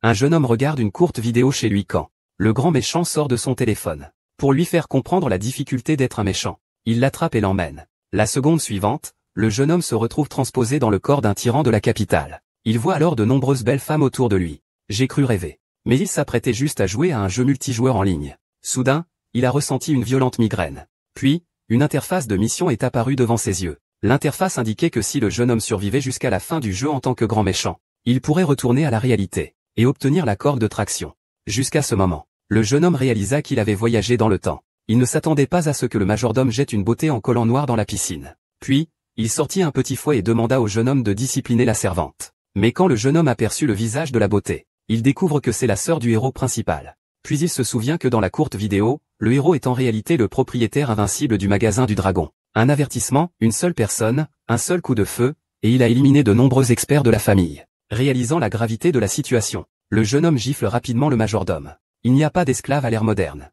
Un jeune homme regarde une courte vidéo chez lui quand le grand méchant sort de son téléphone. Pour lui faire comprendre la difficulté d'être un méchant, il l'attrape et l'emmène. La seconde suivante, le jeune homme se retrouve transposé dans le corps d'un tyran de la capitale. Il voit alors de nombreuses belles femmes autour de lui. J'ai cru rêver. Mais il s'apprêtait juste à jouer à un jeu multijoueur en ligne. Soudain, il a ressenti une violente migraine. Puis, une interface de mission est apparue devant ses yeux. L'interface indiquait que si le jeune homme survivait jusqu'à la fin du jeu en tant que grand méchant, il pourrait retourner à la réalité et obtenir la corde de traction. Jusqu'à ce moment, le jeune homme réalisa qu'il avait voyagé dans le temps. Il ne s'attendait pas à ce que le majordome jette une beauté en collant noir dans la piscine. Puis, il sortit un petit fouet et demanda au jeune homme de discipliner la servante. Mais quand le jeune homme aperçut le visage de la beauté, il découvre que c'est la sœur du héros principal. Puis il se souvient que dans la courte vidéo, le héros est en réalité le propriétaire invincible du magasin du dragon. Un avertissement, une seule personne, un seul coup de feu, et il a éliminé de nombreux experts de la famille. Réalisant la gravité de la situation, le jeune homme gifle rapidement le majordome. Il n'y a pas d'esclave à l'ère moderne.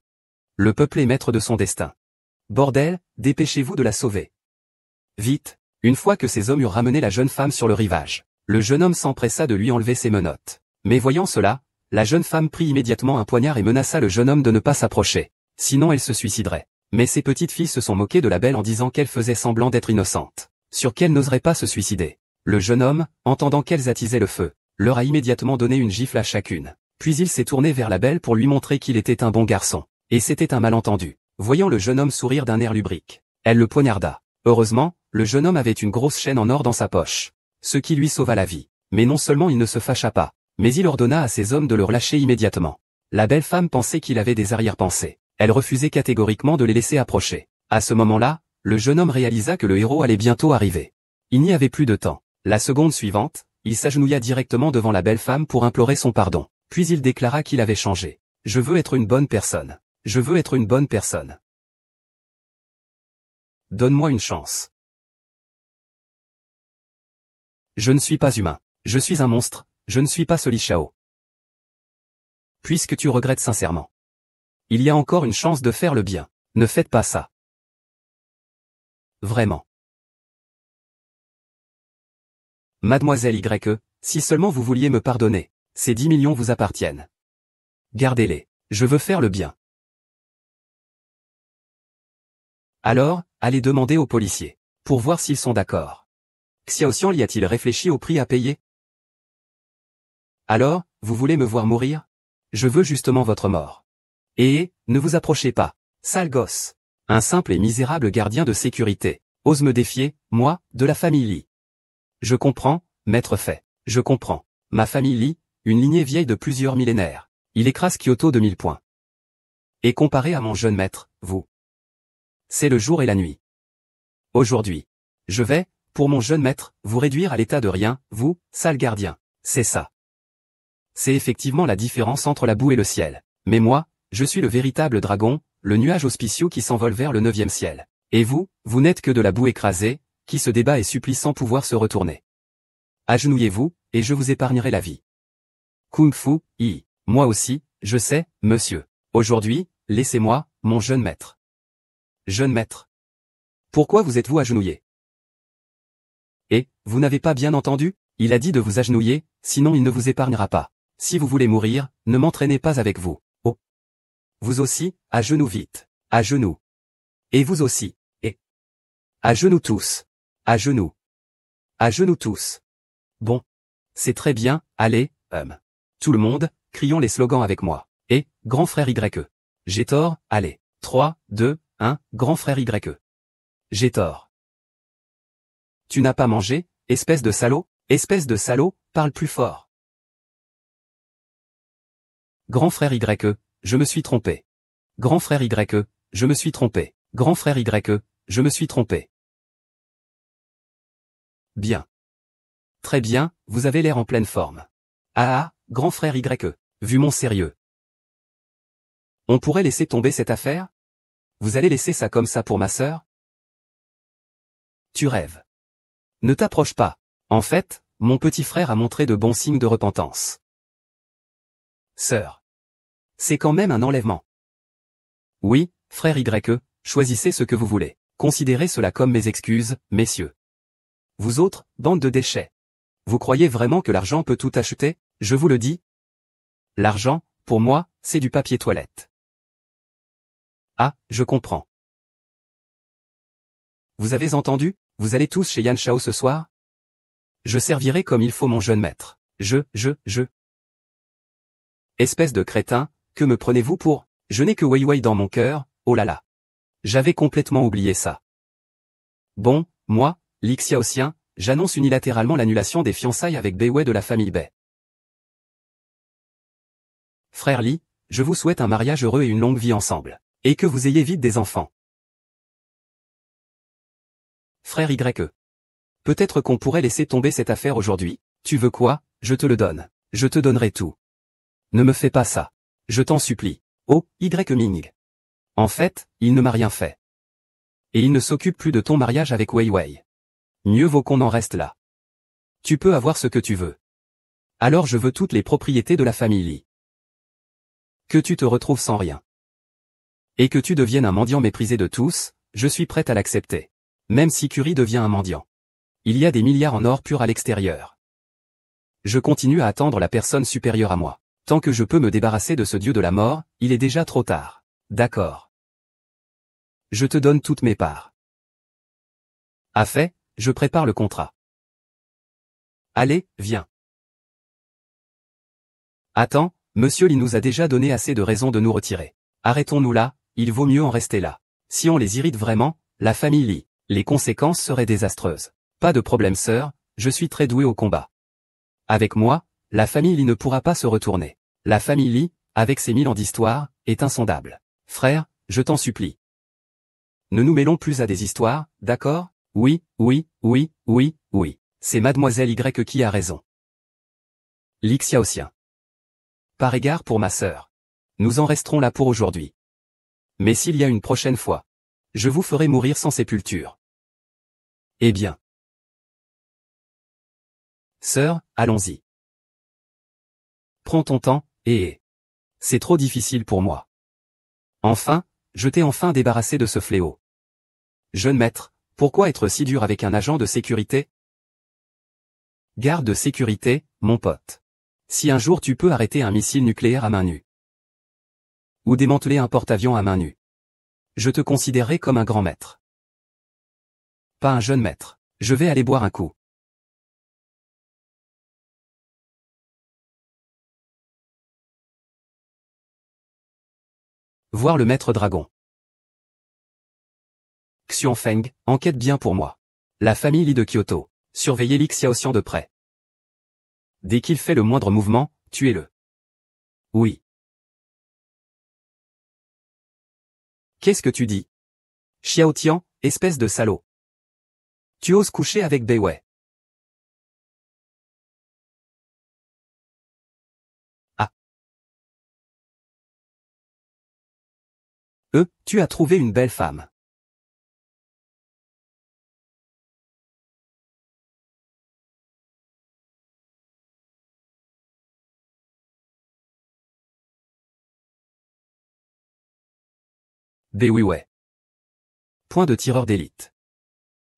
Le peuple est maître de son destin. Bordel, dépêchez-vous de la sauver. Vite, une fois que ces hommes eurent ramené la jeune femme sur le rivage, le jeune homme s'empressa de lui enlever ses menottes. Mais voyant cela, la jeune femme prit immédiatement un poignard et menaça le jeune homme de ne pas s'approcher. Sinon elle se suiciderait. Mais ses petites filles se sont moquées de la belle en disant qu'elle faisait semblant d'être innocente. Sur qu'elle n'oserait pas se suicider. Le jeune homme, entendant qu'elles attisaient le feu, leur a immédiatement donné une gifle à chacune. Puis il s'est tourné vers la belle pour lui montrer qu'il était un bon garçon. Et c'était un malentendu. Voyant le jeune homme sourire d'un air lubrique, elle le poignarda. Heureusement, le jeune homme avait une grosse chaîne en or dans sa poche. Ce qui lui sauva la vie. Mais non seulement il ne se fâcha pas, mais il ordonna à ses hommes de le relâcher immédiatement. La belle femme pensait qu'il avait des arrière-pensées. Elle refusait catégoriquement de les laisser approcher. À ce moment-là, le jeune homme réalisa que le héros allait bientôt arriver. Il n'y avait plus de temps. La seconde suivante, il s'agenouilla directement devant la belle femme pour implorer son pardon. Puis il déclara qu'il avait changé. « Je veux être une bonne personne. Je veux être une bonne personne. Donne-moi une chance. Je ne suis pas humain. Je suis un monstre, je ne suis pas ce Li Shao. Puisque tu regrettes sincèrement. Il y a encore une chance de faire le bien. Ne faites pas ça. Vraiment. Mademoiselle YE, si seulement vous vouliez me pardonner, ces 10 millions vous appartiennent. Gardez-les. Je veux faire le bien. Alors, allez demander aux policiers, pour voir s'ils sont d'accord. Xiaoxian y a-t-il réfléchi au prix à payer? Alors, vous voulez me voir mourir? Je veux justement votre mort. Et, ne vous approchez pas, sale gosse. Un simple et misérable gardien de sécurité, ose me défier, moi, de la famille Li. Je comprends, maître Fei, je comprends. Ma famille Li, une lignée vieille de plusieurs millénaires. Il écrase Kyoto de 1000 points. Et comparé à mon jeune maître, vous. C'est le jour et la nuit. Aujourd'hui, je vais, pour mon jeune maître, vous réduire à l'état de rien, vous, sale gardien. C'est ça. C'est effectivement la différence entre la boue et le ciel. Mais moi, je suis le véritable dragon, le nuage auspicieux qui s'envole vers le 9e ciel. Et vous, vous n'êtes que de la boue écrasée, qui se débat et supplie sans pouvoir se retourner. Agenouillez-vous, et je vous épargnerai la vie. Kung Fu, Yi. Moi aussi, je sais, monsieur. Aujourd'hui, laissez-moi, mon jeune maître. Jeune maître. Pourquoi vous êtes-vous agenouillé? Et, vous n'avez pas bien entendu? Il a dit de vous agenouiller, sinon il ne vous épargnera pas. Si vous voulez mourir, ne m'entraînez pas avec vous. Oh. Vous aussi, à genoux vite. À genoux. Et vous aussi. Et. À genoux tous. À genoux. À genoux tous. Bon. C'est très bien, allez, tout le monde, crions les slogans avec moi. Et, grand frère YE. J'ai tort, allez. 3, 2, 1, grand frère YE. J'ai tort. Tu n'as pas mangé, espèce de salaud? Espèce de salaud, parle plus fort. Grand frère YE, je me suis trompé. Grand frère YE, je me suis trompé. Grand frère YE, je me suis trompé. Bien. Très bien, vous avez l'air en pleine forme. Ah, grand frère YE, vu mon sérieux. On pourrait laisser tomber cette affaire? Vous allez laisser ça comme ça pour ma sœur? Tu rêves. Ne t'approche pas. En fait, mon petit frère a montré de bons signes de repentance. Sœur. C'est quand même un enlèvement. Oui, frère YE, choisissez ce que vous voulez. Considérez cela comme mes excuses, messieurs. Vous autres, bande de déchets. Vous croyez vraiment que l'argent peut tout acheter? Je vous le dis. L'argent, pour moi, c'est du papier toilette. Ah, je comprends. Vous avez entendu? Vous allez tous chez Yan Shao ce soir? Je servirai comme il faut mon jeune maître. Espèce de crétin, que me prenez-vous pour? Je n'ai que Wei Wei dans mon cœur, oh là là. J'avais complètement oublié ça. Bon, moi, Li Xiaoxian, j'annonce unilatéralement l'annulation des fiançailles avec Bei Wei de la famille Bei. Frère Li, je vous souhaite un mariage heureux et une longue vie ensemble. Et que vous ayez vite des enfants. Frère YE. Peut-être qu'on pourrait laisser tomber cette affaire aujourd'hui. Tu veux quoi? Je te le donne. Je te donnerai tout. Ne me fais pas ça. Je t'en supplie. Oh, Y Ming. En fait, il ne m'a rien fait. Et il ne s'occupe plus de ton mariage avec Wei Wei. Mieux vaut qu'on en reste là. Tu peux avoir ce que tu veux. Alors je veux toutes les propriétés de la famille Li. Que tu te retrouves sans rien. Et que tu deviennes un mendiant méprisé de tous, je suis prête à l'accepter. Même si Curie devient un mendiant. Il y a des milliards en or pur à l'extérieur. Je continue à attendre la personne supérieure à moi. Tant que je peux me débarrasser de ce dieu de la mort, il est déjà trop tard. D'accord. Je te donne toutes mes parts. À fait, je prépare le contrat. Allez, viens. Attends, Monsieur Li nous a déjà donné assez de raisons de nous retirer. Arrêtons-nous là, il vaut mieux en rester là. Si on les irrite vraiment, la famille Li, les conséquences seraient désastreuses. Pas de problème sœur, je suis très doué au combat. Avec moi, la famille Li ne pourra pas se retourner. La famille Li, avec ses 1000 ans d'histoire, est insondable. Frère, je t'en supplie. Ne nous mêlons plus à des histoires, d'accord? Oui. C'est mademoiselle Y qui a raison. Li Xiaoxian. Par égard pour ma sœur. Nous en resterons là pour aujourd'hui. Mais s'il y a une prochaine fois, je vous ferai mourir sans sépulture. Eh bien. Sœur, allons-y. Prends ton temps, et... C'est trop difficile pour moi. Enfin, je t'ai enfin débarrassé de ce fléau. Jeune maître, pourquoi être si dur avec un agent de sécurité? Garde de sécurité, mon pote. Si un jour tu peux arrêter un missile nucléaire à main nue. Ou démanteler un porte-avions à main nue. Je te considérerai comme un grand maître. Pas un jeune maître. Je vais aller boire un coup. Voir le maître dragon. Xuanfeng, enquête bien pour moi. La famille Li de Kyoto. Surveillez Li Xiaoxian de près. Dès qu'il fait le moindre mouvement, tuez-le. Oui. Qu'est-ce que tu dis? Xiao Tian, espèce de salaud. Tu oses coucher avec Bei Wei. Ah. Tu as trouvé une belle femme. Bei Wei. Point de tireur d'élite.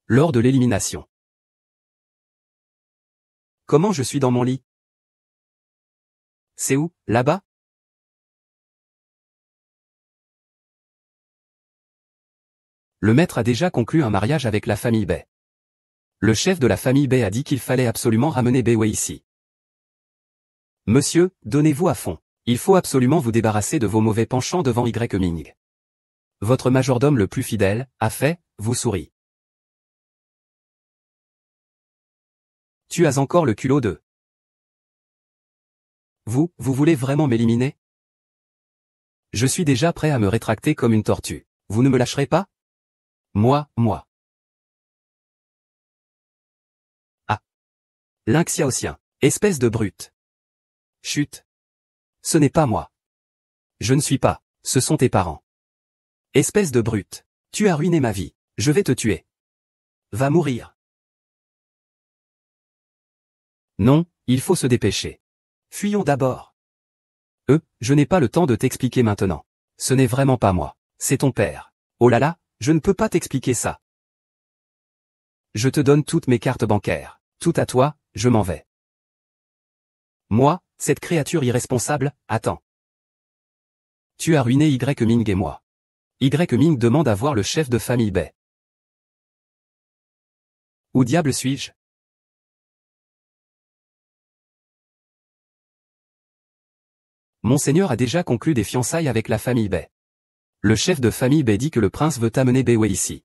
Lors de l'élimination. Comment je suis dans mon lit? C'est où, là-bas? Le maître a déjà conclu un mariage avec la famille Bei. Le chef de la famille Bei a dit qu'il fallait absolument ramener Bei Wei ici. Monsieur, donnez-vous à fond. Il faut absolument vous débarrasser de vos mauvais penchants devant Y Ming. Votre majordome le plus fidèle, a fait, vous sourit. Tu as encore le culot de... Vous voulez vraiment m'éliminer? Je suis déjà prêt à me rétracter comme une tortue. Vous ne me lâcherez pas? Moi. Ah. Lin Xiaoxian, espèce de brute. Chut. Ce n'est pas moi. Je ne suis pas, ce sont tes parents. Espèce de brute. Tu as ruiné ma vie. Je vais te tuer. Va mourir. Non, il faut se dépêcher. Fuyons d'abord. Je n'ai pas le temps de t'expliquer maintenant. Ce n'est vraiment pas moi. C'est ton père. Oh là là, je ne peux pas t'expliquer ça. Je te donne toutes mes cartes bancaires. Tout à toi, je m'en vais. Moi, Cette créature irresponsable, attends. Tu as ruiné Y Ming et moi. Y Ming demande à voir le chef de famille Bai. Où diable suis-je? Monseigneur a déjà conclu des fiançailles avec la famille Bai. Le chef de famille Bai dit que le prince veut amener Bai Wei ici.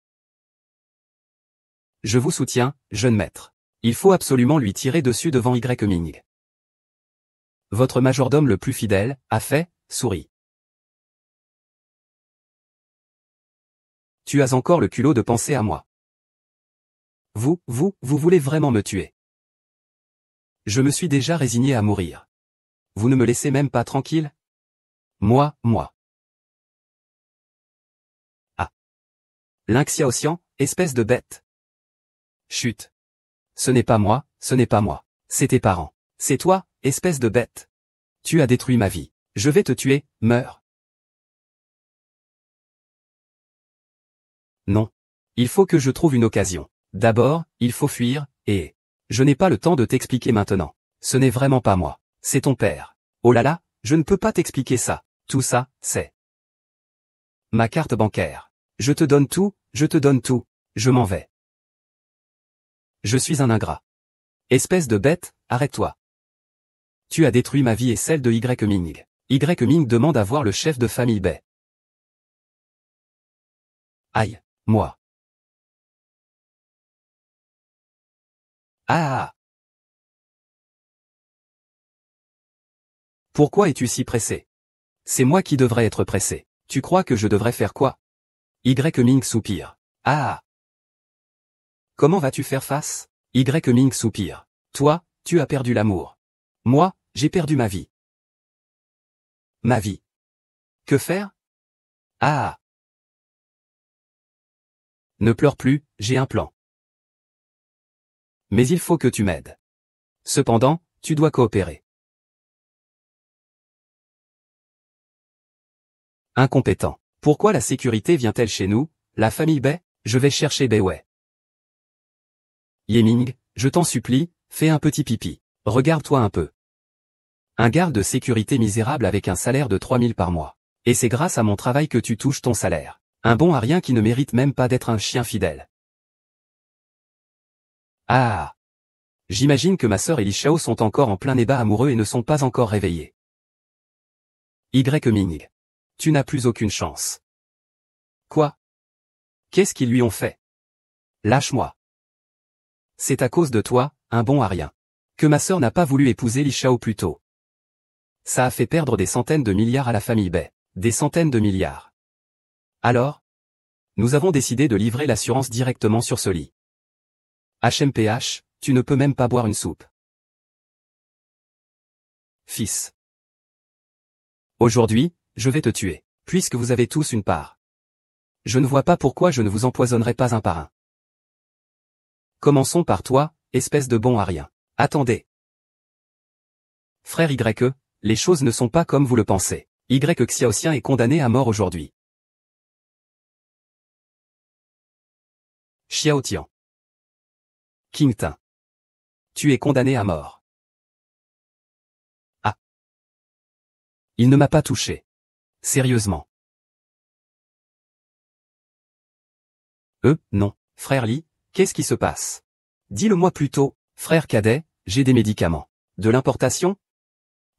Je vous soutiens, jeune maître. Il faut absolument lui tirer dessus devant Y Ming. Votre majordome le plus fidèle, a fait, sourit. Tu as encore le culot de penser à moi. Vous voulez vraiment me tuer. Je me suis déjà résigné à mourir. Vous ne me laissez même pas tranquille? Moi. Ah. Ling Xiaoxian, espèce de bête. Chut. Ce n'est pas moi, C'est tes parents. C'est toi, espèce de bête. Tu as détruit ma vie. Je vais te tuer, meurs. Non. Il faut que je trouve une occasion. D'abord, il faut fuir, et... Je n'ai pas le temps de t'expliquer maintenant. Ce n'est vraiment pas moi. C'est ton père. Oh là là, je ne peux pas t'expliquer ça. Tout ça, c'est... ma carte bancaire. Je te donne tout, je m'en vais. Je suis un ingrat. Espèce de bête, arrête-toi. Tu as détruit ma vie et celle de Y Ming. Y Ming demande à voir le chef de famille Bai. Aïe, moi. Ah. Pourquoi es-tu si pressé? C'est moi qui devrais être pressé. Tu crois que je devrais faire quoi? Y Ming soupire. Ah. Comment vas-tu faire face? Y Ming soupire. Toi, tu as perdu l'amour. Moi, j'ai perdu ma vie. Ma vie. Que faire? Ah. Ne pleure plus, j'ai un plan. Mais il faut que tu m'aides. Cependant, tu dois coopérer. Incompétent. Pourquoi la sécurité vient-elle chez nous? La famille Bai? Je vais chercher Bai Wei. Yeming, je t'en supplie, fais un petit pipi. Regarde-toi un peu. Un garde de sécurité misérable avec un salaire de 3000 par mois. Et c'est grâce à mon travail que tu touches ton salaire. Un bon à rien qui ne mérite même pas d'être un chien fidèle. Ah. J'imagine que ma sœur et Li Shao sont encore en plein débat amoureux et ne sont pas encore réveillés. Y Ming. Tu n'as plus aucune chance. Quoi? Qu'est-ce qu'ils lui ont fait? Lâche-moi. C'est à cause de toi, un bon à rien, que ma sœur n'a pas voulu épouser Li Shao plus tôt. Ça a fait perdre des centaines de milliards à la famille Bai. Des centaines de milliards. Alors? Nous avons décidé de livrer l'assurance directement sur ce lit. HMPH, tu ne peux même pas boire une soupe. Fils. Aujourd'hui, je vais te tuer, puisque vous avez tous une part. Je ne vois pas pourquoi je ne vous empoisonnerai pas un par un. Commençons par toi, espèce de bon à rien. Attendez. Frère Y, les choses ne sont pas comme vous le pensez. Y Xiaoxian est condamné à mort aujourd'hui. Xiao Tian. King Tin. Tu es condamné à mort. Ah. Il ne m'a pas touché. Sérieusement. Non. Frère Li, qu'est-ce qui se passe? Dis-le-moi plutôt, frère cadet, j'ai des médicaments. De l'importation?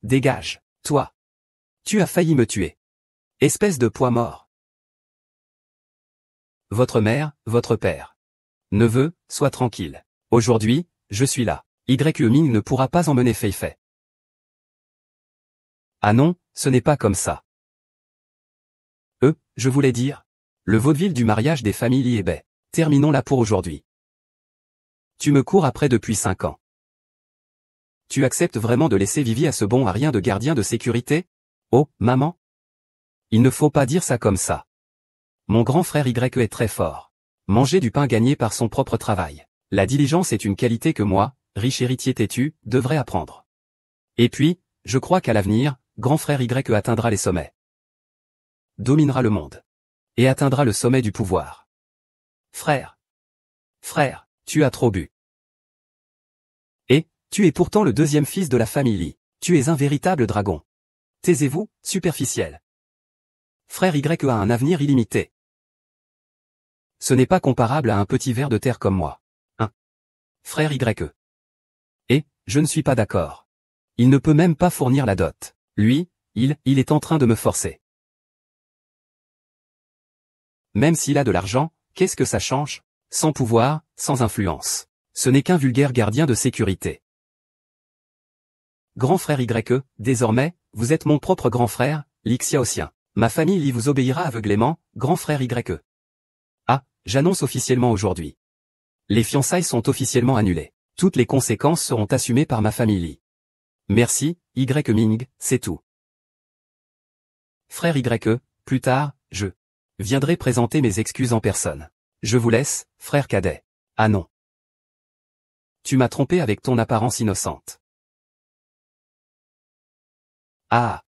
Dégage, toi. Tu as failli me tuer. Espèce de poids mort. Votre mère, votre père. Neveu, sois tranquille. Aujourd'hui, je suis là. Y Ming ne pourra pas emmener Fei Fei. Ah non, ce n'est pas comme ça. Je voulais dire. Le vaudeville du mariage des familles Li et Bai. Terminons là pour aujourd'hui. Tu me cours après depuis 5 ans. Tu acceptes vraiment de laisser Vivi à ce bon à rien de gardien de sécurité? Oh, maman? Il ne faut pas dire ça comme ça. Mon grand frère Y est très fort. Manger du pain gagné par son propre travail. La diligence est une qualité que moi, riche héritier têtu, devrais apprendre. Et puis, je crois qu'à l'avenir, grand frère Y atteindra les sommets. Dominera le monde. Et atteindra le sommet du pouvoir. Frère. Tu as trop bu. Et, tu es pourtant le deuxième fils de la famille Li. Tu es un véritable dragon. Taisez-vous, superficiel. Frère Y a un avenir illimité. Ce n'est pas comparable à un petit ver de terre comme moi. Frère Y. Et, je ne suis pas d'accord. Il ne peut même pas fournir la dot. Lui, il est en train de me forcer. Même s'il a de l'argent, qu'est-ce que ça change? Sans pouvoir, sans influence. Ce n'est qu'un vulgaire gardien de sécurité. Grand frère Y, désormais, vous êtes mon propre grand frère, Li Xiaoxian. Ma famille Li vous obéira aveuglément, grand frère Y. Ah, j'annonce officiellement aujourd'hui. Les fiançailles sont officiellement annulées. Toutes les conséquences seront assumées par ma famille Li. Merci, Y Ming, c'est tout. Frère Y, plus tard, je viendrai présenter mes excuses en personne. Je vous laisse, frère cadet. Ah non. Tu m'as trompé avec ton apparence innocente. Ah.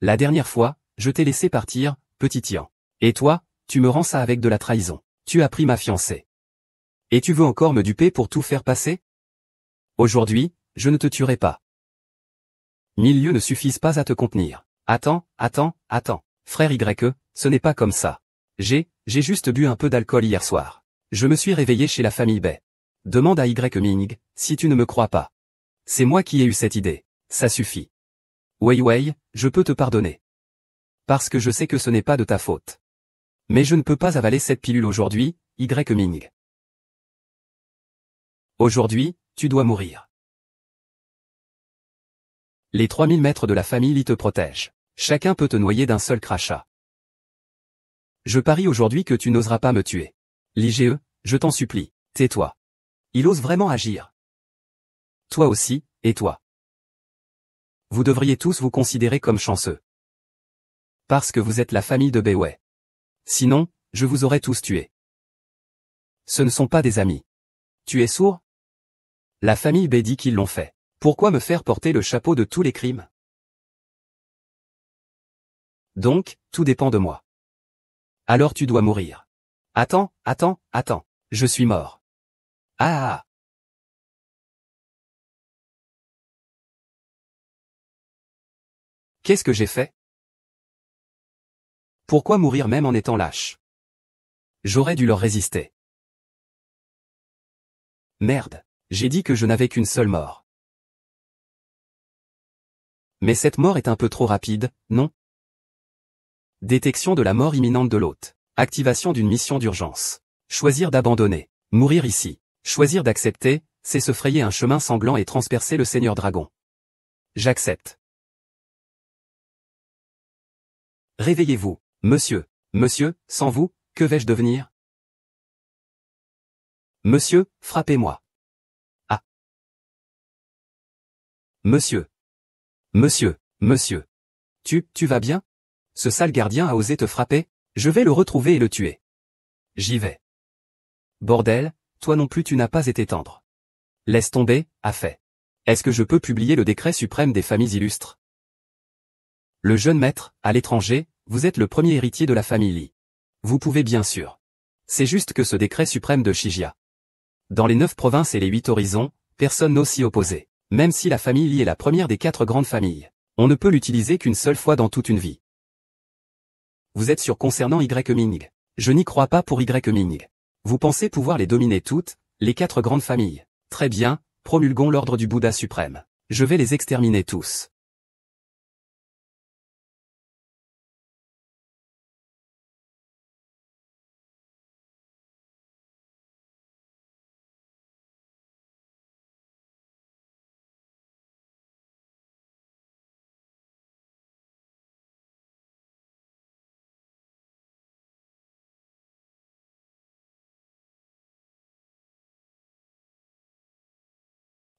La dernière fois, je t'ai laissé partir, petit Tian. Et toi, tu me rends ça avec de la trahison. Tu as pris ma fiancée. Et tu veux encore me duper pour tout faire passer? Aujourd'hui, je ne te tuerai pas. 1000 lieues ne suffisent pas à te contenir. Attends. Frère Y, ce n'est pas comme ça. J'ai juste bu un peu d'alcool hier soir. Je me suis réveillé chez la famille Bei. Demande à Y Ming, si tu ne me crois pas. C'est moi qui ai eu cette idée. Ça suffit. Wei, je peux te pardonner. Parce que je sais que ce n'est pas de ta faute. Mais je ne peux pas avaler cette pilule aujourd'hui, Y Ming. Aujourd'hui, tu dois mourir. Les 3000 mètres de la famille Li te protègent. Chacun peut te noyer d'un seul crachat. Je parie aujourd'hui que tu n'oseras pas me tuer. L'IGE, je t'en supplie, tais-toi. Il ose vraiment agir. Toi aussi, et toi. Vous devriez tous vous considérer comme chanceux. Parce que vous êtes la famille de Bei Wei. Sinon, je vous aurais tous tués. Ce ne sont pas des amis. Tu es sourd? La famille Bei dit qu'ils l'ont fait. Pourquoi me faire porter le chapeau de tous les crimes? Donc, tout dépend de moi. Alors tu dois mourir. Attends. Je suis mort. Ah. Qu'est-ce que j'ai fait? Pourquoi mourir même en étant lâche? J'aurais dû leur résister. Merde, j'ai dit que je n'avais qu'une seule mort. Mais cette mort est un peu trop rapide, non? Détection de la mort imminente de l'hôte. Activation d'une mission d'urgence. Choisir d'abandonner. Mourir ici. Choisir d'accepter, c'est se frayer un chemin sanglant et transpercer le Seigneur Dragon. J'accepte. Réveillez-vous, monsieur. Monsieur, sans vous, que vais-je devenir? Monsieur, frappez-moi. Ah. Monsieur. Tu vas bien? Ce sale gardien a osé te frapper? Je vais le retrouver et le tuer. J'y vais. Bordel, toi non plus tu n'as pas été tendre. Laisse tomber, a fait. Est-ce que je peux publier le décret suprême des familles illustres? Le jeune maître, à l'étranger, vous êtes le premier héritier de la famille Li. Vous pouvez bien sûr. C'est juste que ce décret suprême de Shijia. Dans les 9 provinces et les 8 horizons, personne n'ose s'y opposer. Même si la famille Li est la première des 4 grandes familles, on ne peut l'utiliser qu'une seule fois dans toute une vie. Vous êtes sûr concernant Y Ming? Je n'y crois pas pour Y Ming. Vous pensez pouvoir les dominer toutes, les 4 grandes familles? Très bien, promulguons l'ordre du Bouddha suprême. Je vais les exterminer tous.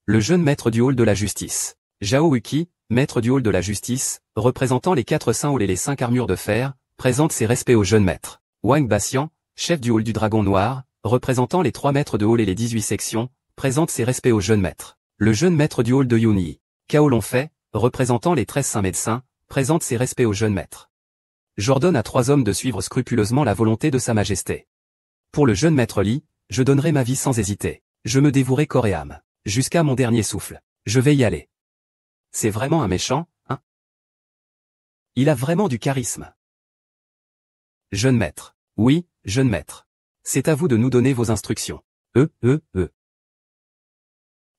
Le jeune maître du hall de la justice. Zhao Wuqi, maître du hall de la justice, représentant les 4 saints halls et les 5 armures de fer, présente ses respects au jeune maître. Wang Baxian, chef du hall du dragon noir, représentant les 3 maîtres de hall et les 18 sections, présente ses respects au jeune maître. Le jeune maître du hall de Yunyi, Cao Longfei, représentant les 13 saints médecins, présente ses respects au jeune maître. J'ordonne à 3 hommes de suivre scrupuleusement la volonté de Sa Majesté. Pour le jeune maître Li, je donnerai ma vie sans hésiter. Je me dévouerai corps et âme. Jusqu'à mon dernier souffle. Je vais y aller. C'est vraiment un méchant, hein? Il a vraiment du charisme. Jeune maître. Oui, jeune maître. C'est à vous de nous donner vos instructions.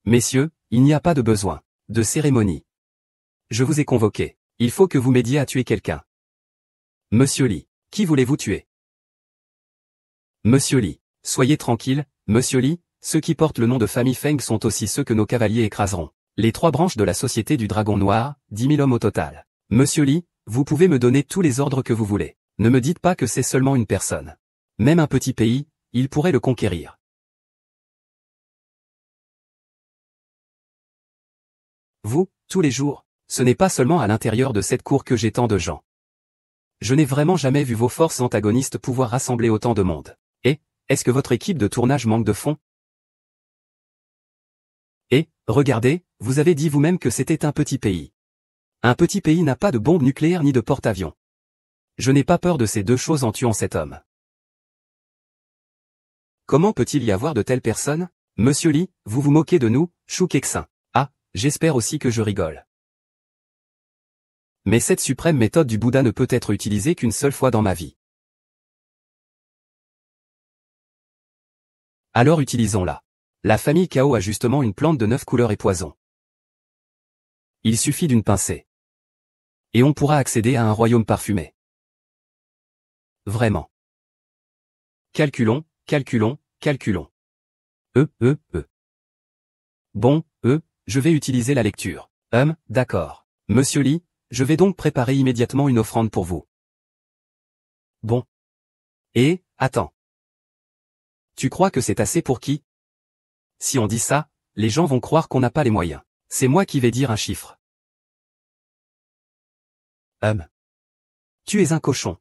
Messieurs, il n'y a pas de besoin de cérémonie. Je vous ai convoqué. Il faut que vous m'aidiez à tuer quelqu'un. Monsieur Li, qui voulez-vous tuer? Monsieur Li, soyez tranquille, Monsieur Li, ceux qui portent le nom de famille Feng sont aussi ceux que nos cavaliers écraseront. Les 3 branches de la Société du Dragon Noir, 10 000 hommes au total. Monsieur Li, vous pouvez me donner tous les ordres que vous voulez. Ne me dites pas que c'est seulement une personne. Même un petit pays, il pourrait le conquérir. Vous, tous les jours, ce n'est pas seulement à l'intérieur de cette cour que j'ai tant de gens. Je n'ai vraiment jamais vu vos forces antagonistes pouvoir rassembler autant de monde. Et, est-ce que votre équipe de tournage manque de fonds? Et, regardez, vous avez dit vous-même que c'était un petit pays. Un petit pays n'a pas de bombe nucléaire ni de porte-avions. Je n'ai pas peur de ces 2 choses en tuant cet homme. Comment peut-il y avoir de telles personnes? Monsieur Li, vous vous moquez de nous, Shu Kexin. Ah, j'espère aussi que je rigole. Mais cette suprême méthode du Bouddha ne peut être utilisée qu'une seule fois dans ma vie. Alors utilisons-la. La famille Cao a justement une plante de 9 couleurs et poison. Il suffit d'une pincée. Et on pourra accéder à un royaume parfumé. Vraiment. Calculons, calculons, calculons. Bon, je vais utiliser la lecture. D'accord. Monsieur Li, je vais donc préparer immédiatement une offrande pour vous. Bon. Et, attends. Tu crois que c'est assez pour qui? Si on dit ça, les gens vont croire qu'on n'a pas les moyens. C'est moi qui vais dire un chiffre. Tu es un cochon.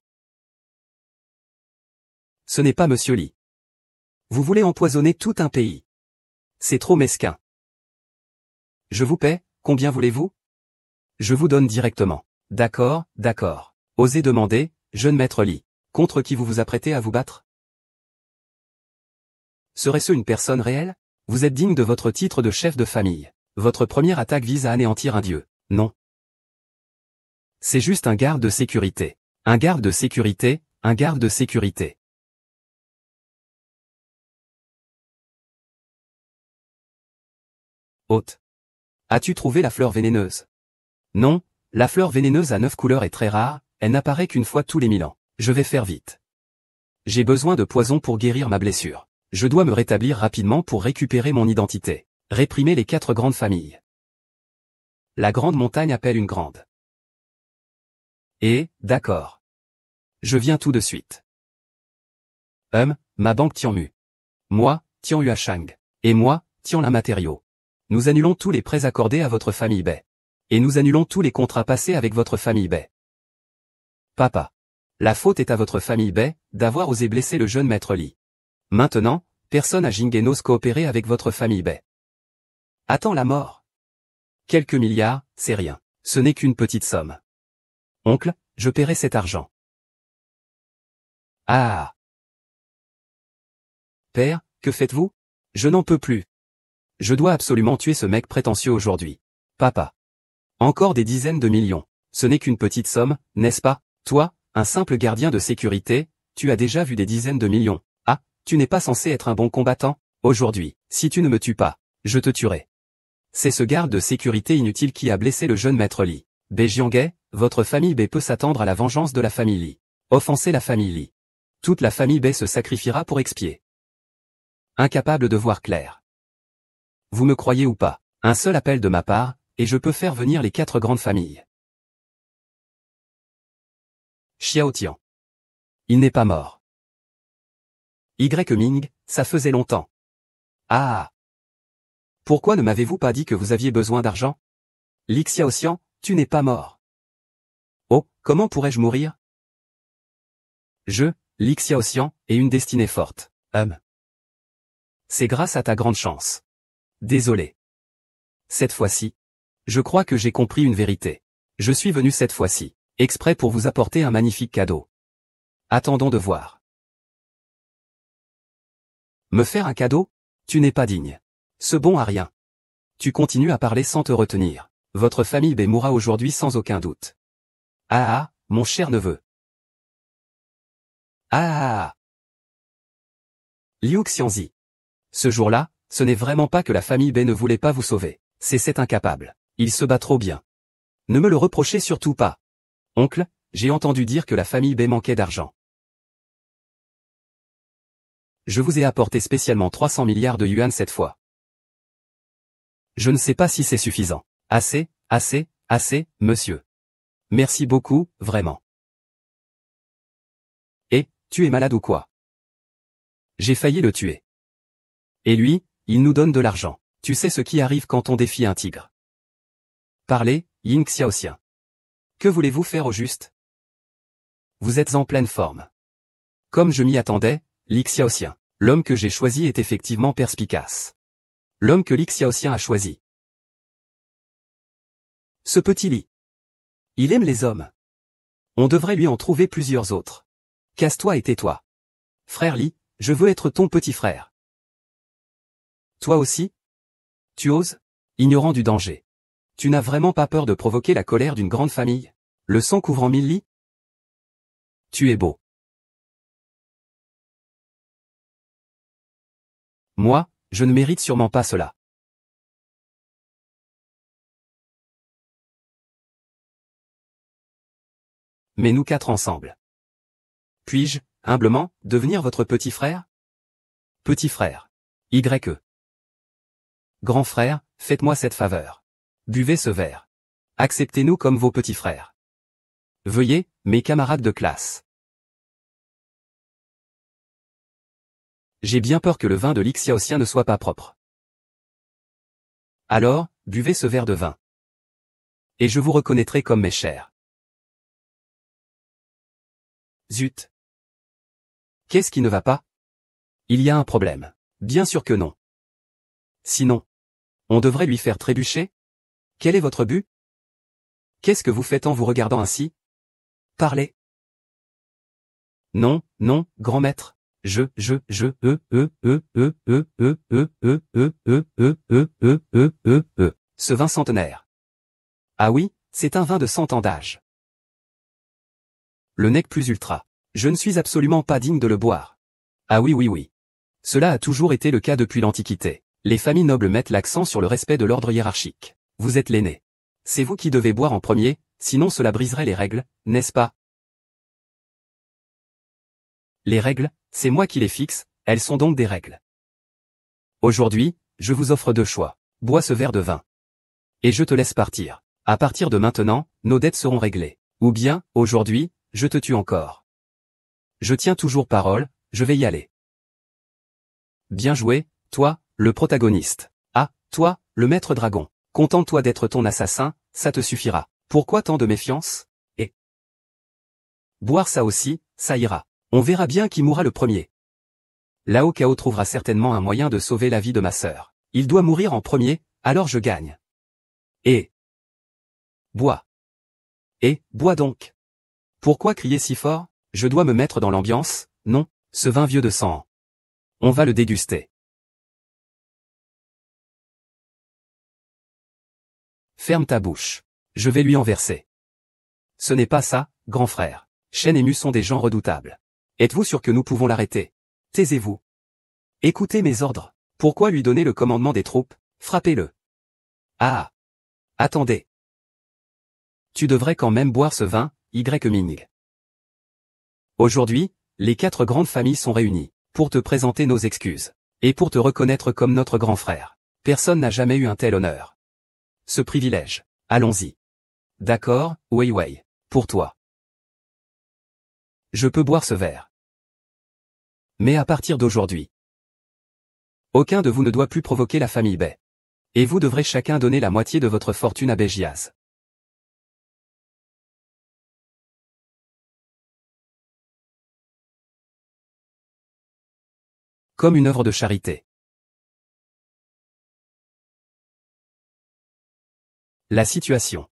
Ce n'est pas Monsieur Li. Vous voulez empoisonner tout un pays. C'est trop mesquin. Je vous paie, combien voulez-vous? Je vous donne directement. D'accord, d'accord. Osez demander, jeune maître Li. Contre qui vous vous apprêtez à vous battre? Serait-ce une personne réelle? Vous êtes digne de votre titre de chef de famille. Votre première attaque vise à anéantir un dieu. Non. C'est juste un garde de sécurité. Un garde de sécurité, un garde de sécurité. Hôte. As-tu trouvé la fleur vénéneuse? Non, la fleur vénéneuse à 9 couleurs est très rare, elle n'apparaît qu'une fois tous les 1000 ans. Je vais faire vite. J'ai besoin de poison pour guérir ma blessure. Je dois me rétablir rapidement pour récupérer mon identité. Réprimer les 4 grandes familles. La grande montagne appelle une grande. Et, d'accord. Je viens tout de suite. Ma banque Tianmu. Moi, Tian Yuashang. Et moi, Tian la matériaux. Nous annulons tous les prêts accordés à votre famille Bai. Et nous annulons tous les contrats passés avec votre famille Bai. Papa. La faute est à votre famille Bai, d'avoir osé blesser le jeune maître Li. Maintenant, personne à Jinghe n'ose coopérer avec votre famille Bai. Attends la mort. Quelques milliards, c'est rien. Ce n'est qu'une petite somme. Oncle, je paierai cet argent. Ah. Père, que faites-vous? Je n'en peux plus. Je dois absolument tuer ce mec prétentieux aujourd'hui. Papa. Encore des dizaines de millions. Ce n'est qu'une petite somme, n'est-ce pas? Toi, un simple gardien de sécurité, tu as déjà vu des dizaines de millions. Ah, tu n'es pas censé être un bon combattant? Aujourd'hui, si tu ne me tues pas, je te tuerai. C'est ce garde de sécurité inutile qui a blessé le jeune maître Li. Bai Jianghe, votre famille Bai peut s'attendre à la vengeance de la famille Li. Offenser la famille Li. Toute la famille Bai se sacrifiera pour expier. Incapable de voir clair. Vous me croyez ou pas? Un seul appel de ma part, et je peux faire venir les 4 grandes familles. Xiao Tian. Il n'est pas mort. Y Ming, ça faisait longtemps. Ah. Pourquoi ne m'avez-vous pas dit que vous aviez besoin d'argent? Li Xiaoxian, tu n'es pas mort. Oh, comment pourrais-je mourir? Je, Li Xiaoxian, ai une destinée forte. C'est grâce à ta grande chance. Désolé. Cette fois-ci. Je crois que j'ai compris une vérité. Je suis venu cette fois-ci. exprès pour vous apporter un magnifique cadeau. Attendons de voir. Me faire un cadeau? Tu n'es pas digne. Ce bon à rien. Tu continues à parler sans te retenir. Votre famille B mourra aujourd'hui sans aucun doute. Ah ah, mon cher neveu. Ah ah ah. Liu Xianzi. Ce jour-là, ce n'est vraiment pas que la famille B ne voulait pas vous sauver. C'est cet incapable. Il se bat trop bien. Ne me le reprochez surtout pas. Oncle, j'ai entendu dire que la famille B manquait d'argent. Je vous ai apporté spécialement 300 milliards de yuan cette fois. Je ne sais pas si c'est suffisant. Assez, assez, assez, monsieur. Merci beaucoup, vraiment. Et, tu es malade ou quoi? J'ai failli le tuer. Et lui, il nous donne de l'argent. Tu sais ce qui arrive quand on défie un tigre. Parlez, Ying Xiaoxian. Que voulez-vous faire au juste? Vous êtes en pleine forme. Comme je m'y attendais, Li Xiaoxian. L'homme que j'ai choisi est effectivement perspicace. L'homme que Li Xiaoxian a choisi. Ce petit Li. Il aime les hommes. On devrait lui en trouver plusieurs autres. Casse-toi et tais-toi. Frère Li, je veux être ton petit frère. Toi aussi? Tu oses? Ignorant du danger. Tu n'as vraiment pas peur de provoquer la colère d'une grande famille? Le sang couvrant 1000 lits? Tu es beau. Moi, je ne mérite sûrement pas cela. Mais nous quatre ensemble. Puis-je, humblement, devenir votre petit frère? Petit frère. YE. Grand frère, faites-moi cette faveur. Buvez ce verre. Acceptez-nous comme vos petits frères. Veuillez, mes camarades de classe. J'ai bien peur que le vin de Li Xiaoxian ne soit pas propre. Alors, buvez ce verre de vin. Et je vous reconnaîtrai comme mes chers. Zut. Qu'est-ce qui ne va pas? Il y a un problème. Bien sûr que non. Sinon, on devrait lui faire trébucher? Quel est votre but? Qu'est-ce que vous faites en vous regardant ainsi? Parlez. Non, non, grand maître. Ce vin centenaire. Ah oui, c'est un vin de 100 ans d'âge. Le nec plus ultra. Je ne suis absolument pas digne de le boire. Ah oui oui oui. Cela a toujours été le cas depuis l'Antiquité. Les familles nobles mettent l'accent sur le respect de l'ordre hiérarchique. Vous êtes l'aîné. C'est vous qui devez boire en premier, sinon cela briserait les règles, n'est-ce pas? Les règles, c'est moi qui les fixe, elles sont donc des règles. Aujourd'hui, je vous offre deux choix. Bois ce verre de vin. Et je te laisse partir. À partir de maintenant, nos dettes seront réglées. Ou bien, aujourd'hui, je te tue encore. Je tiens toujours parole, je vais y aller. Bien joué, toi, le protagoniste. Ah, toi, le maître dragon. Contente-toi d'être ton assassin, ça te suffira. Pourquoi tant de méfiance? Et boire ça aussi, ça ira. On verra bien qui mourra le premier. Lao Cao trouvera certainement un moyen de sauver la vie de ma sœur. Il doit mourir en premier, alors je gagne. Et bois. Et, bois donc. Pourquoi crier si fort? Je dois me mettre dans l'ambiance, non, ce vin vieux de 100 ans. On va le déguster. Ferme ta bouche. Je vais lui en verser. Ce n'est pas ça, grand frère. Shen et Mu sont des gens redoutables. Êtes-vous sûr que nous pouvons l'arrêter? Taisez-vous. Écoutez mes ordres. Pourquoi lui donner le commandement des troupes? Frappez-le. Ah. Attendez. Tu devrais quand même boire ce vin, Y-Ming. Aujourd'hui, les 4 grandes familles sont réunies, pour te présenter nos excuses, et pour te reconnaître comme notre grand frère. Personne n'a jamais eu un tel honneur. Ce privilège. Allons-y. D'accord, Wei Wei. Pour toi. Je peux boire ce verre. Mais à partir d'aujourd'hui, aucun de vous ne doit plus provoquer la famille Bei. Et vous devrez chacun donner la moitié de votre fortune à Bejiaz. Comme une œuvre de charité. La situation.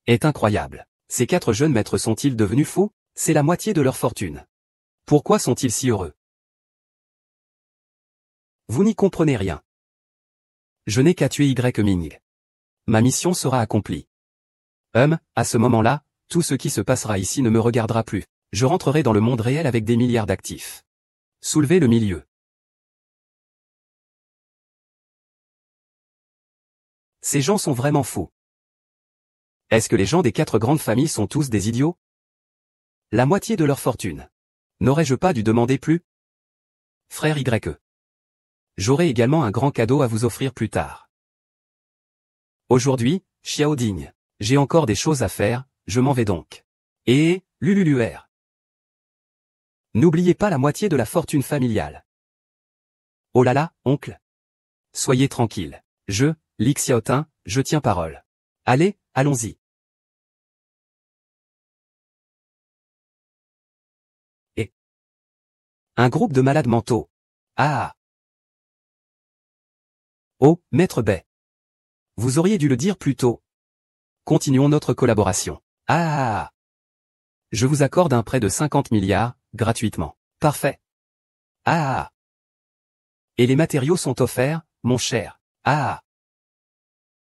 Est incroyable. Ces 4 jeunes maîtres sont-ils devenus fous? C'est la moitié de leur fortune. Pourquoi sont-ils si heureux? Vous n'y comprenez rien. Je n'ai qu'à tuer Y-Ming. Ma mission sera accomplie. À ce moment-là, tout ce qui se passera ici ne me regardera plus. Je rentrerai dans le monde réel avec des milliards d'actifs. Soulevez le milieu. Ces gens sont vraiment fous. Est-ce que les gens des 4 grandes familles sont tous des idiots? La moitié de leur fortune. N'aurais-je pas dû demander plus? Frère Y. J'aurai également un grand cadeau à vous offrir plus tard. Aujourd'hui, Xiao Ding. J'ai encore des choses à faire, je m'en vais donc. Et, Lululuer. N'oubliez pas la moitié de la fortune familiale. Oh là là, oncle. Soyez tranquille. Li Xiaotin, je tiens parole. Allez, allons-y. Et un groupe de malades mentaux. Ah. Oh, Maître Bai. Vous auriez dû le dire plus tôt. Continuons notre collaboration. Ah. Je vous accorde un prêt de 50 milliards, gratuitement. Parfait. Ah. Et les matériaux sont offerts, mon cher. Ah.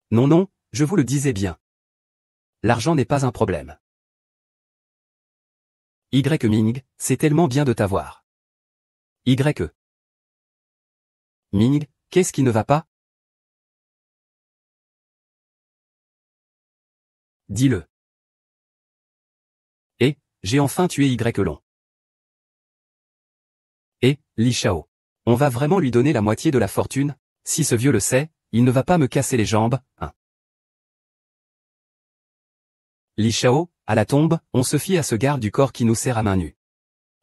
Non non, je vous le disais bien. L'argent n'est pas un problème. Y-Ming, c'est tellement bien de t'avoir. Y. Ming, qu'est-ce qui ne va pas? Dis-le. Et, j'ai enfin tué Y-Long. Et, Li Shao. On va vraiment lui donner la moitié de la fortune? Si ce vieux le sait, il ne va pas me casser les jambes, hein. Li Shao, à la tombe, on se fie à ce garde du corps qui nous sert à main nue.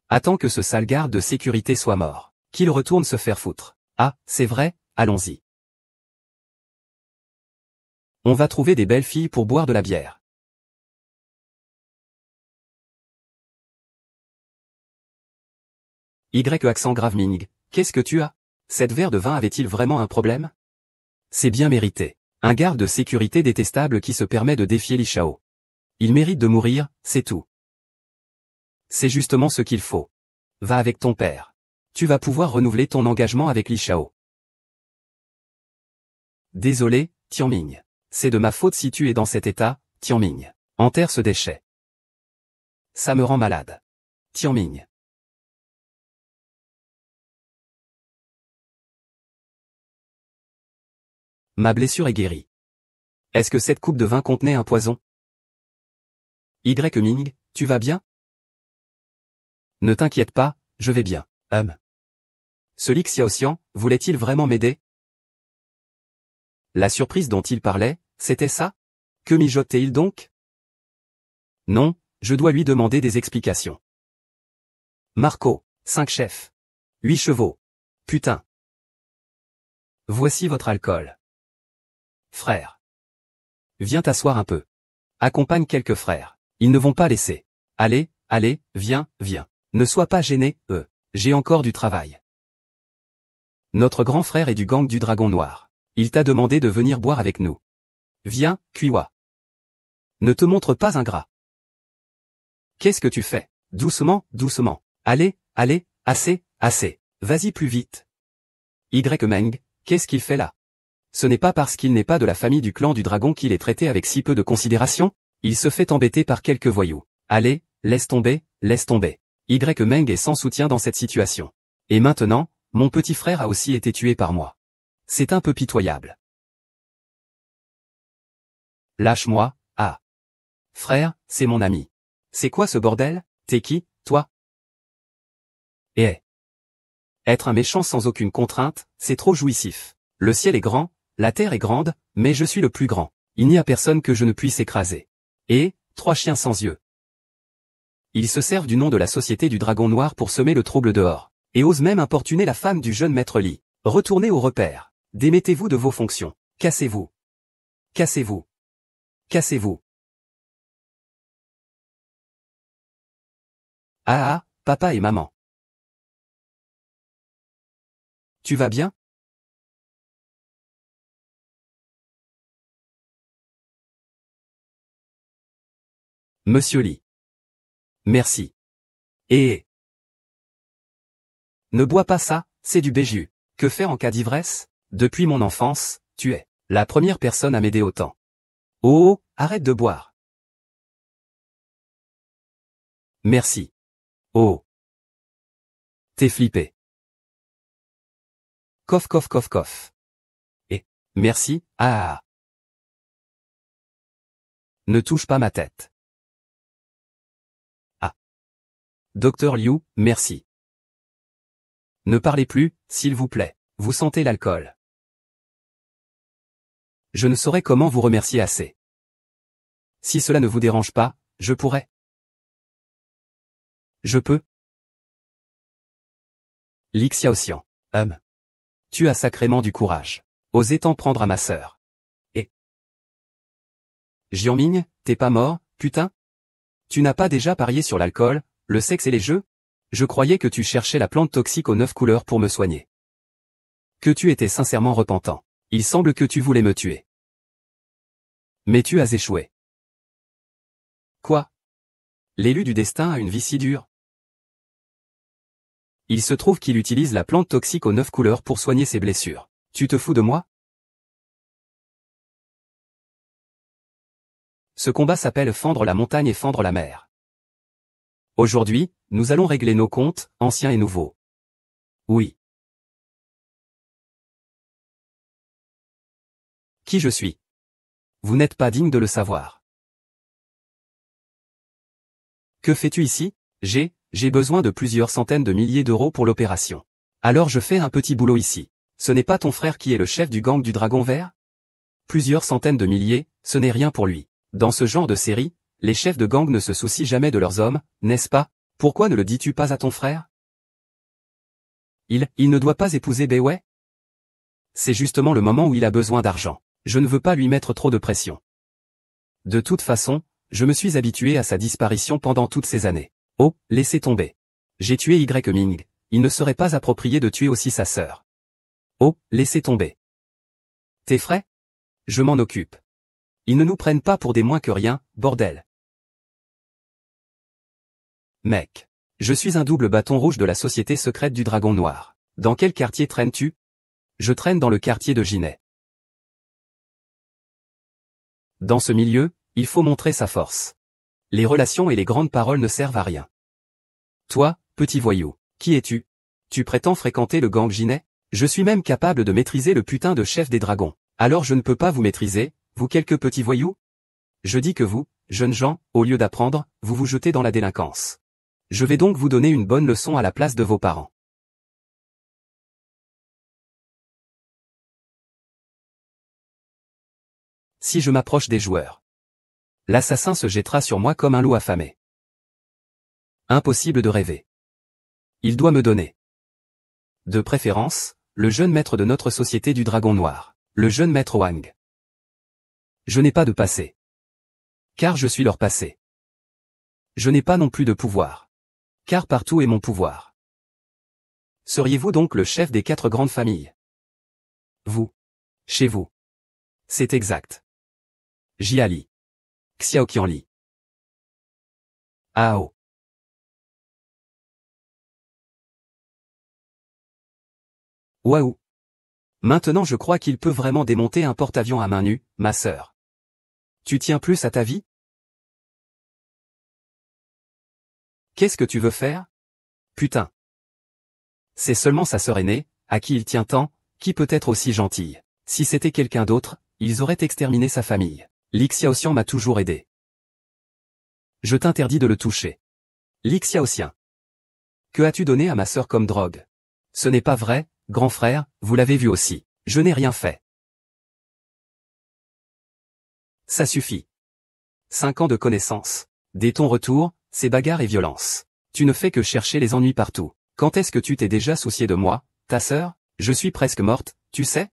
Attends que ce sale garde de sécurité soit mort, qu'il retourne se faire foutre. Ah, c'est vrai, allons-y. On va trouver des belles filles pour boire de la bière. Y accent grave Ming, qu'est-ce que tu as? Cette verre de vin avait-il vraiment un problème? C'est bien mérité. Un garde de sécurité détestable qui se permet de défier Li Shao. Il mérite de mourir, c'est tout. C'est justement ce qu'il faut. Va avec ton père. Tu vas pouvoir renouveler ton engagement avec Li Shao. Désolé, Tianming. C'est de ma faute si tu es dans cet état, Tianming. Enterre ce déchet. Ça me rend malade. Tianming. Ma blessure est guérie. Est-ce que cette coupe de vin contenait un poison? Y-Ming, tu vas bien? Ne t'inquiète pas, je vais bien. Ce Li Xiaoxian, voulait-il vraiment m'aider? La surprise dont il parlait, c'était ça? Que mijotait-il donc? Non, je dois lui demander des explications. Marco, 5 chefs. 8 chevaux. Putain. Voici votre alcool. Frère. Viens t'asseoir un peu. Accompagne quelques frères. Ils ne vont pas laisser. Allez, allez, viens, viens. Ne sois pas gêné, j'ai encore du travail. Notre grand frère est du gang du Dragon Noir. Il t'a demandé de venir boire avec nous. Viens, Kuiwa. Ne te montre pas ingrat. Qu'est-ce que tu fais? Doucement, doucement. Allez, allez, assez, assez. Vas-y plus vite. Y-Meng, qu'est-ce qu'il fait là? Ce n'est pas parce qu'il n'est pas de la famille du clan du dragon qu'il est traité avec si peu de considération? Il se fait embêter par quelques voyous. Allez, laisse tomber, laisse tomber. Y-Meng est sans soutien dans cette situation. Et maintenant, mon petit frère a aussi été tué par moi. C'est un peu pitoyable. Lâche-moi, ah. Frère, c'est mon ami. C'est quoi ce bordel? T'es qui, toi? Eh. Être un méchant sans aucune contrainte, c'est trop jouissif. Le ciel est grand, la terre est grande, mais je suis le plus grand. Il n'y a personne que je ne puisse écraser. Et, 3 chiens sans yeux. Ils se servent du nom de la société du Dragon Noir pour semer le trouble dehors, et osent même importuner la femme du jeune maître Li. Retournez au repère. Démettez-vous de vos fonctions. Cassez-vous. Cassez-vous. Cassez-vous. Ah ah, papa et maman. Tu vas bien? Monsieur Li. Merci. Et ne bois pas ça, c'est du béjus. Que faire en cas d'ivresse? Depuis mon enfance, tu es la première personne à m'aider autant. Oh, arrête de boire. Merci. Oh. T'es flippé. Coff coff coff coff. Et, merci, ah. Ne touche pas ma tête. Ah. Docteur Liu, merci. Ne parlez plus, s'il vous plaît. Vous sentez l'alcool. Je ne saurais comment vous remercier assez. Si cela ne vous dérange pas, je pourrais. Je peux. Li Xiaoxian. Tu as sacrément du courage. Osez t'en prendre à ma sœur. Et Jianming, t'es pas mort, putain? Tu n'as pas déjà parié sur l'alcool, le sexe et les jeux? Je croyais que tu cherchais la plante toxique aux 9 couleurs pour me soigner. Que tu étais sincèrement repentant. Il semble que tu voulais me tuer. Mais tu as échoué. Quoi? L'élu du destin a une vie si dure. Il se trouve qu'il utilise la plante toxique aux 9 couleurs pour soigner ses blessures. Tu te fous de moi? Ce combat s'appelle fendre la montagne et fendre la mer. Aujourd'hui, nous allons régler nos comptes, anciens et nouveaux. Oui. Qui je suis? Vous n'êtes pas digne de le savoir. Que fais-tu ici? J'ai besoin de plusieurs centaines de milliers d'euros pour l'opération. Alors je fais un petit boulot ici. Ce n'est pas ton frère qui est le chef du gang du Dragon Vert? Plusieurs centaines de milliers, ce n'est rien pour lui. Dans ce genre de série, les chefs de gang ne se soucient jamais de leurs hommes, n'est-ce pas? Pourquoi ne le dis-tu pas à ton frère? Il ne doit pas épouser Wei? C'est justement le moment où il a besoin d'argent. Je ne veux pas lui mettre trop de pression. De toute façon, je me suis habitué à sa disparition pendant toutes ces années. Oh, laissez tomber. J'ai tué Y Ming, il ne serait pas approprié de tuer aussi sa sœur. Oh, laissez tomber. T'es frais? Je m'en occupe. Ils ne nous prennent pas pour des moins que rien, bordel. Mec. Je suis un double bâton rouge de la société secrète du Dragon Noir. Dans quel quartier traînes-tu? Je traîne dans le quartier de Ginet. Dans ce milieu, il faut montrer sa force. Les relations et les grandes paroles ne servent à rien. Toi, petit voyou, qui es-tu? Tu prétends fréquenter le gang Ginet? Je suis même capable de maîtriser le putain de chef des dragons. Alors je ne peux pas vous maîtriser, vous quelques petits voyous? Je dis que vous, jeunes gens, au lieu d'apprendre, vous vous jetez dans la délinquance. Je vais donc vous donner une bonne leçon à la place de vos parents. Si je m'approche des joueurs, l'assassin se jettera sur moi comme un loup affamé. Impossible de rêver. Il doit me donner. De préférence, le jeune maître de notre société du Dragon Noir, le jeune maître Wang. Je n'ai pas de passé. Car je suis leur passé. Je n'ai pas non plus de pouvoir. Car partout est mon pouvoir. Seriez-vous donc le chef des 4 grandes familles? Vous. Chez vous. C'est exact. Jia Li. Xiaoqian Li. Ao. Waouh. Maintenant je crois qu'il peut vraiment démonter un porte-avions à main nue, ma sœur. Tu tiens plus à ta vie? Qu'est-ce que tu veux faire? Putain. C'est seulement sa sœur aînée, à qui il tient tant, qui peut être aussi gentille. Si c'était quelqu'un d'autre, ils auraient exterminé sa famille. Li Xiaoxian m'a toujours aidé. Je t'interdis de le toucher. Li Xiaoxian. Que as-tu donné à ma sœur comme drogue? Ce n'est pas vrai, grand frère, vous l'avez vu aussi. Je n'ai rien fait. Ça suffit. 5 ans de connaissance. Dès ton retour, c'est bagarre et violence. Tu ne fais que chercher les ennuis partout. Quand est-ce que tu t'es déjà soucié de moi, ta sœur? Je suis presque morte, tu sais?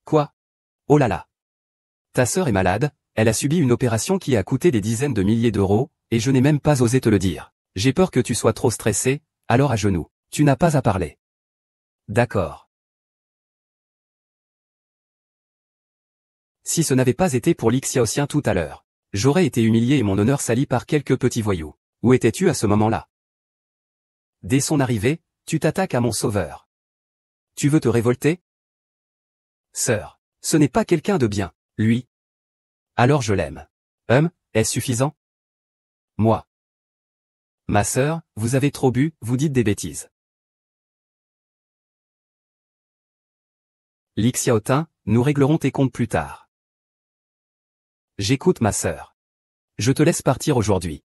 Quoi? Oh là là. Ta sœur est malade, elle a subi une opération qui a coûté des dizaines de milliers d'euros, et je n'ai même pas osé te le dire. J'ai peur que tu sois trop stressé, alors à genoux. Tu n'as pas à parler. D'accord. Si ce n'avait pas été pour Li Xiaoxian tout à l'heure, J'aurais été humilié et mon honneur sali par quelques petits voyous. Où étais-tu à ce moment-là? Dès son arrivée, tu t'attaques à mon sauveur. Tu veux te révolter? Sœur, ce n'est pas quelqu'un de bien, lui. Alors je l'aime. Est-ce suffisant? Moi. Ma sœur, vous avez trop bu, vous dites des bêtises. Li Xiaotin, nous réglerons tes comptes plus tard. J'écoute ma sœur. Je te laisse partir aujourd'hui.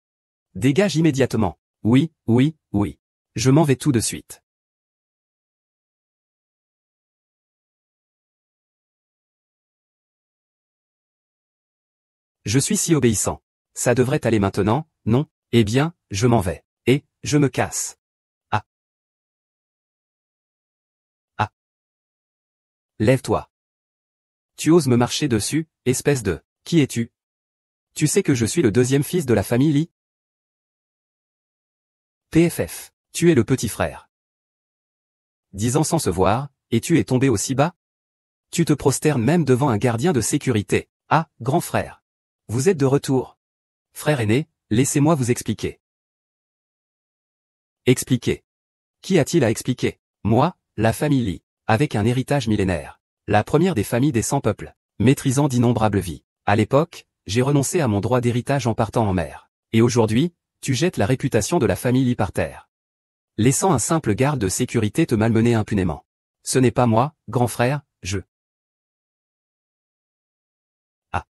Dégage immédiatement. Oui, oui, oui. Je m'en vais tout de suite. Je suis si obéissant. Ça devrait aller maintenant, non? Eh bien, je m'en vais. Et, je me casse. Ah. Ah. Lève-toi. Tu oses me marcher dessus, espèce de... Qui es-tu? Tu sais que je suis le deuxième fils de la famille Li? PFF. Tu es le petit frère. 10 ans sans se voir, et tu es tombé aussi bas? Tu te prosternes même devant un gardien de sécurité. Ah, grand frère. Vous êtes de retour. Frère aîné, laissez-moi vous expliquer. Expliquer. Qui a-t-il à expliquer? Moi, la famille Li, avec un héritage millénaire. La première des familles des 100 peuples, maîtrisant d'innombrables vies. À l'époque, j'ai renoncé à mon droit d'héritage en partant en mer. Et aujourd'hui, tu jettes la réputation de la famille Li par terre. Laissant un simple garde de sécurité te malmener impunément. Ce n'est pas moi, grand frère, je... Ah.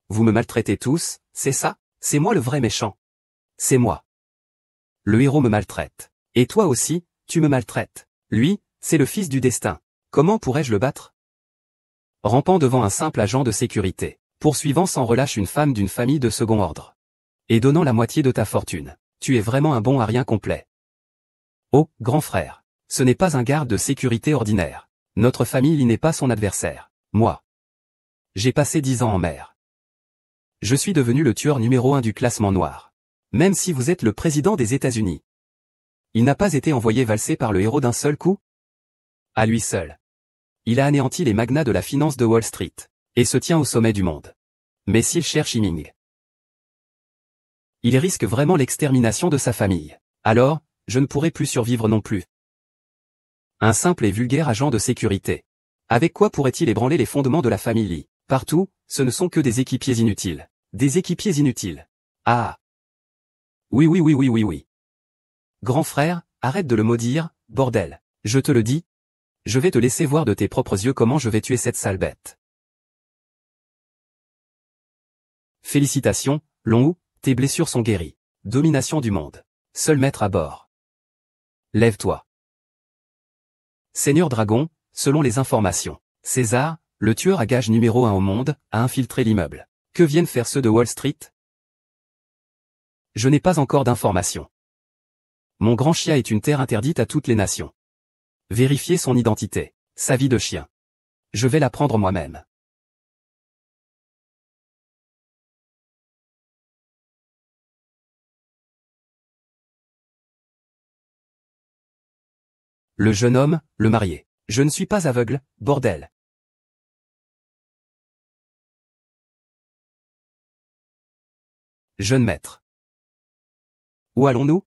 Vous me maltraitez tous, c'est ça? C'est moi le vrai méchant. C'est moi. Le héros me maltraite. Et toi aussi, tu me maltraites. Lui, c'est le fils du destin. Comment pourrais-je le battre? Rampant devant un simple agent de sécurité, poursuivant sans relâche une femme d'une famille de second ordre. Et donnant la moitié de ta fortune. Tu es vraiment un bon à rien complet. Oh, grand frère. Ce n'est pas un garde de sécurité ordinaire. Notre famille n'est pas son adversaire. Moi. J'ai passé 10 ans en mer. Je suis devenu le tueur numéro 1 du classement noir. Même si vous êtes le président des États-Unis. Il n'a pas été envoyé valser par le héros d'un seul coup? À lui seul. Il a anéanti les magnats de la finance de Wall Street, et se tient au sommet du monde. Mais s'il cherche Yiming, il risque vraiment l'extermination de sa famille. Alors, je ne pourrai plus survivre non plus. Un simple et vulgaire agent de sécurité. Avec quoi pourrait-il ébranler les fondements de la famille Li? Partout, ce ne sont que des équipiers inutiles. Des équipiers inutiles. Ah. Oui oui oui oui oui oui. Grand frère, arrête de le maudire, bordel. Je te le dis. Je vais te laisser voir de tes propres yeux comment je vais tuer cette sale bête. Félicitations, Long Hu, tes blessures sont guéries. Domination du monde. Seul maître à bord. Lève-toi. Seigneur Dragon, selon les informations, César, le tueur à gages numéro 1 au monde, a infiltré l'immeuble. Que viennent faire ceux de Wall Street? Je n'ai pas encore d'informations. Mon grand chien est une terre interdite à toutes les nations. Vérifiez son identité, sa vie de chien. Je vais la prendre moi-même. Le jeune homme, le marié. Je ne suis pas aveugle, bordel. Jeune maître. Où allons-nous?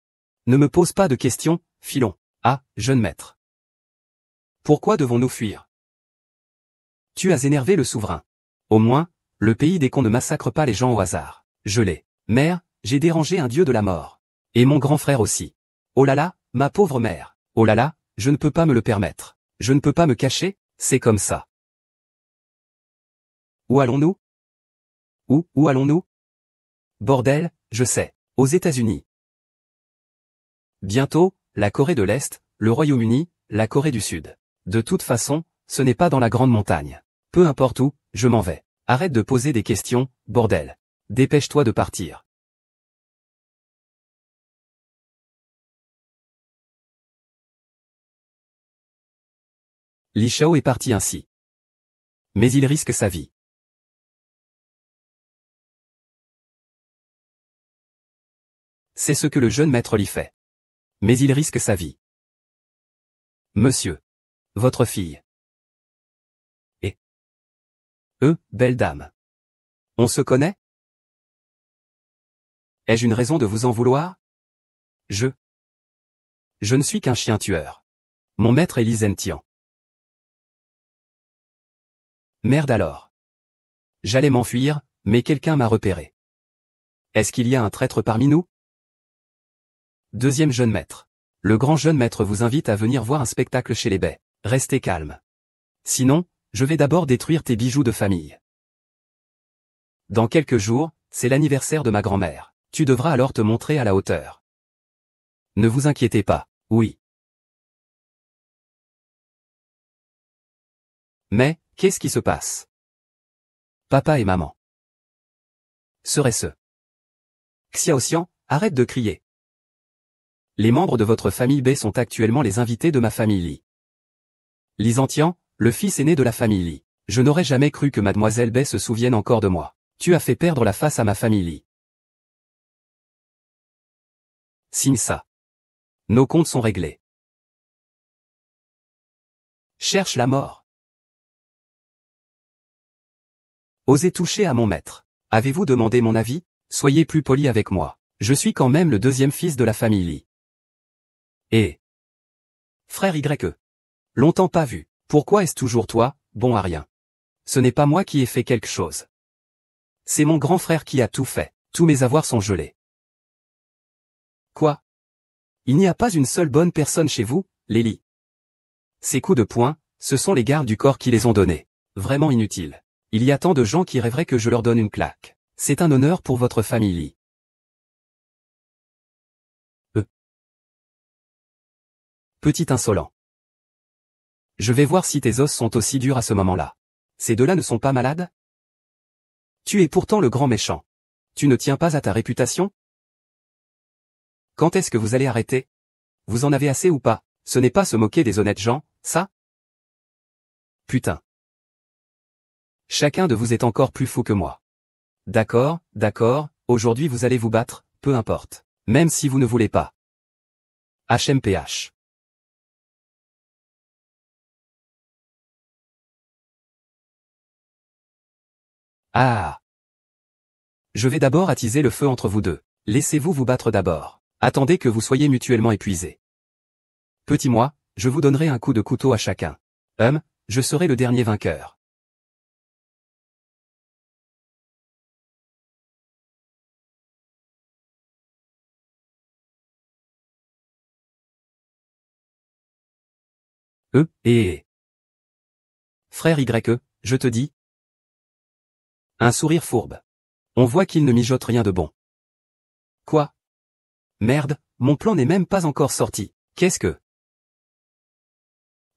Ne me pose pas de questions, filons. Ah, jeune maître. Pourquoi devons-nous fuir? Tu as énervé le souverain. Au moins, le pays des cons ne massacre pas les gens au hasard. Je l'ai. Mère, j'ai dérangé un dieu de la mort. Et mon grand frère aussi. Oh là là, ma pauvre mère. Oh là là, je ne peux pas me le permettre. Je ne peux pas me cacher, c'est comme ça. Où allons-nous? Où allons-nous? Bordel, je sais. Aux États-Unis. Bientôt, la Corée de l'Est, le Royaume-Uni, la Corée du Sud. De toute façon, ce n'est pas dans la grande montagne. Peu importe où, je m'en vais. Arrête de poser des questions, bordel. Dépêche-toi de partir. Li Shao est parti ainsi. Mais il risque sa vie. C'est ce que le jeune maître Li fait. Mais il risque sa vie. Monsieur. Votre fille. Et. Belle dame. On se connaît? Ai-je une raison de vous en vouloir? Je ne suis qu'un chien tueur. Mon maître est Li Zentian. Merde alors. J'allais m'enfuir, mais quelqu'un m'a repéré. Est-ce qu'il y a un traître parmi nous? Deuxième jeune maître. Le grand jeune maître vous invite à venir voir un spectacle chez les baies. Restez calme. Sinon, je vais d'abord détruire tes bijoux de famille. Dans quelques jours, c'est l'anniversaire de ma grand-mère. Tu devras alors te montrer à la hauteur. Ne vous inquiétez pas, oui. Mais, qu'est-ce qui se passe? Papa et maman. Serait-ce? Xiaoxian, arrête de crier. Les membres de votre famille B sont actuellement les invités de ma famille Li. Li Zentian, le fils aîné de la famille Li. Je n'aurais jamais cru que mademoiselle B se souvienne encore de moi. Tu as fait perdre la face à ma famille Li. Signe ça. Nos comptes sont réglés. Cherche la mort. Osez toucher à mon maître. Avez-vous demandé mon avis? Soyez plus poli avec moi. Je suis quand même le deuxième fils de la famille Li. Et frère Y. Longtemps pas vu. Pourquoi est-ce toujours toi, bon à rien? Ce n'est pas moi qui ai fait quelque chose. C'est mon grand frère qui a tout fait. Tous mes avoirs sont gelés. Quoi? Il n'y a pas une seule bonne personne chez vous, les Li. Ces coups de poing, ce sont les gardes du corps qui les ont donnés. Vraiment inutile. Il y a tant de gens qui rêveraient que je leur donne une claque. C'est un honneur pour votre famille Li. Petit insolent. Je vais voir si tes os sont aussi durs à ce moment-là. Ces deux-là ne sont pas malades? Tu es pourtant le grand méchant. Tu ne tiens pas à ta réputation? Quand est-ce que vous allez arrêter? Vous en avez assez ou pas? Ce n'est pas se moquer des honnêtes gens, ça? Putain. Chacun de vous est encore plus fou que moi. D'accord, aujourd'hui vous allez vous battre, peu importe. Même si vous ne voulez pas. HMPH. Ah. Je vais d'abord attiser le feu entre vous deux. Laissez-vous vous battre d'abord. Attendez que vous soyez mutuellement épuisés. Petit moi, je vous donnerai un coup de couteau à chacun. Je serai le dernier vainqueur. Frère Y, je te dis. Un sourire fourbe. On voit qu'il ne mijote rien de bon. Quoi? Merde, mon plan n'est même pas encore sorti. Qu'est-ce que?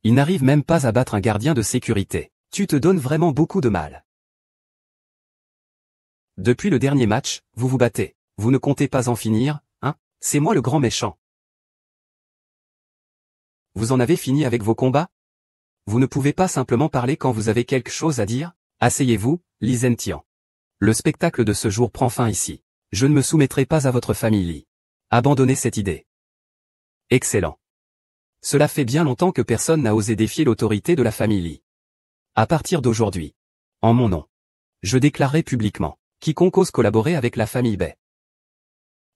Il n'arrive même pas à battre un gardien de sécurité. Tu te donnes vraiment beaucoup de mal. Depuis le dernier match, vous vous battez. Vous ne comptez pas en finir, hein? C'est moi le grand méchant. Vous en avez fini avec vos combats? Vous ne pouvez pas simplement parler quand vous avez quelque chose à dire? Asseyez-vous, Li Zentian. Le spectacle de ce jour prend fin ici. Je ne me soumettrai pas à votre famille Li. Abandonnez cette idée. Excellent. Cela fait bien longtemps que personne n'a osé défier l'autorité de la famille Li. À partir d'aujourd'hui, en mon nom, je déclarerai publiquement, quiconque ose collaborer avec la famille Bai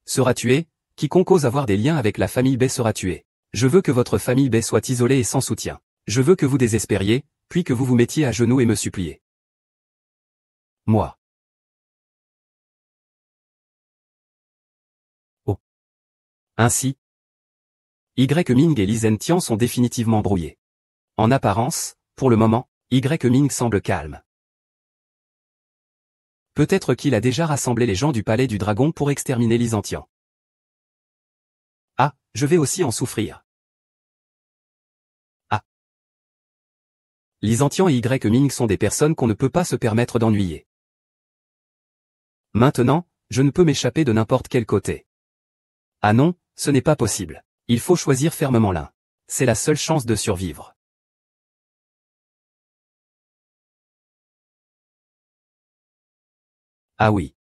sera tué, quiconque ose avoir des liens avec la famille Bai sera tué. Je veux que votre famille Bai soit isolée et sans soutien. Je veux que vous désespériez, puis que vous vous mettiez à genoux et me suppliez. Moi. Oh. Ainsi, Y Ming et Li Zentian sont définitivement brouillés. En apparence, pour le moment, Y Ming semble calme. Peut-être qu'il a déjà rassemblé les gens du palais du dragon pour exterminer Li Zentian. Ah, je vais aussi en souffrir. Ah. Li Zentian et Y Ming sont des personnes qu'on ne peut pas se permettre d'ennuyer. Maintenant, je ne peux m'échapper de n'importe quel côté. Ah non, ce n'est pas possible. Il faut choisir fermement l'un. C'est la seule chance de survivre. Ah oui.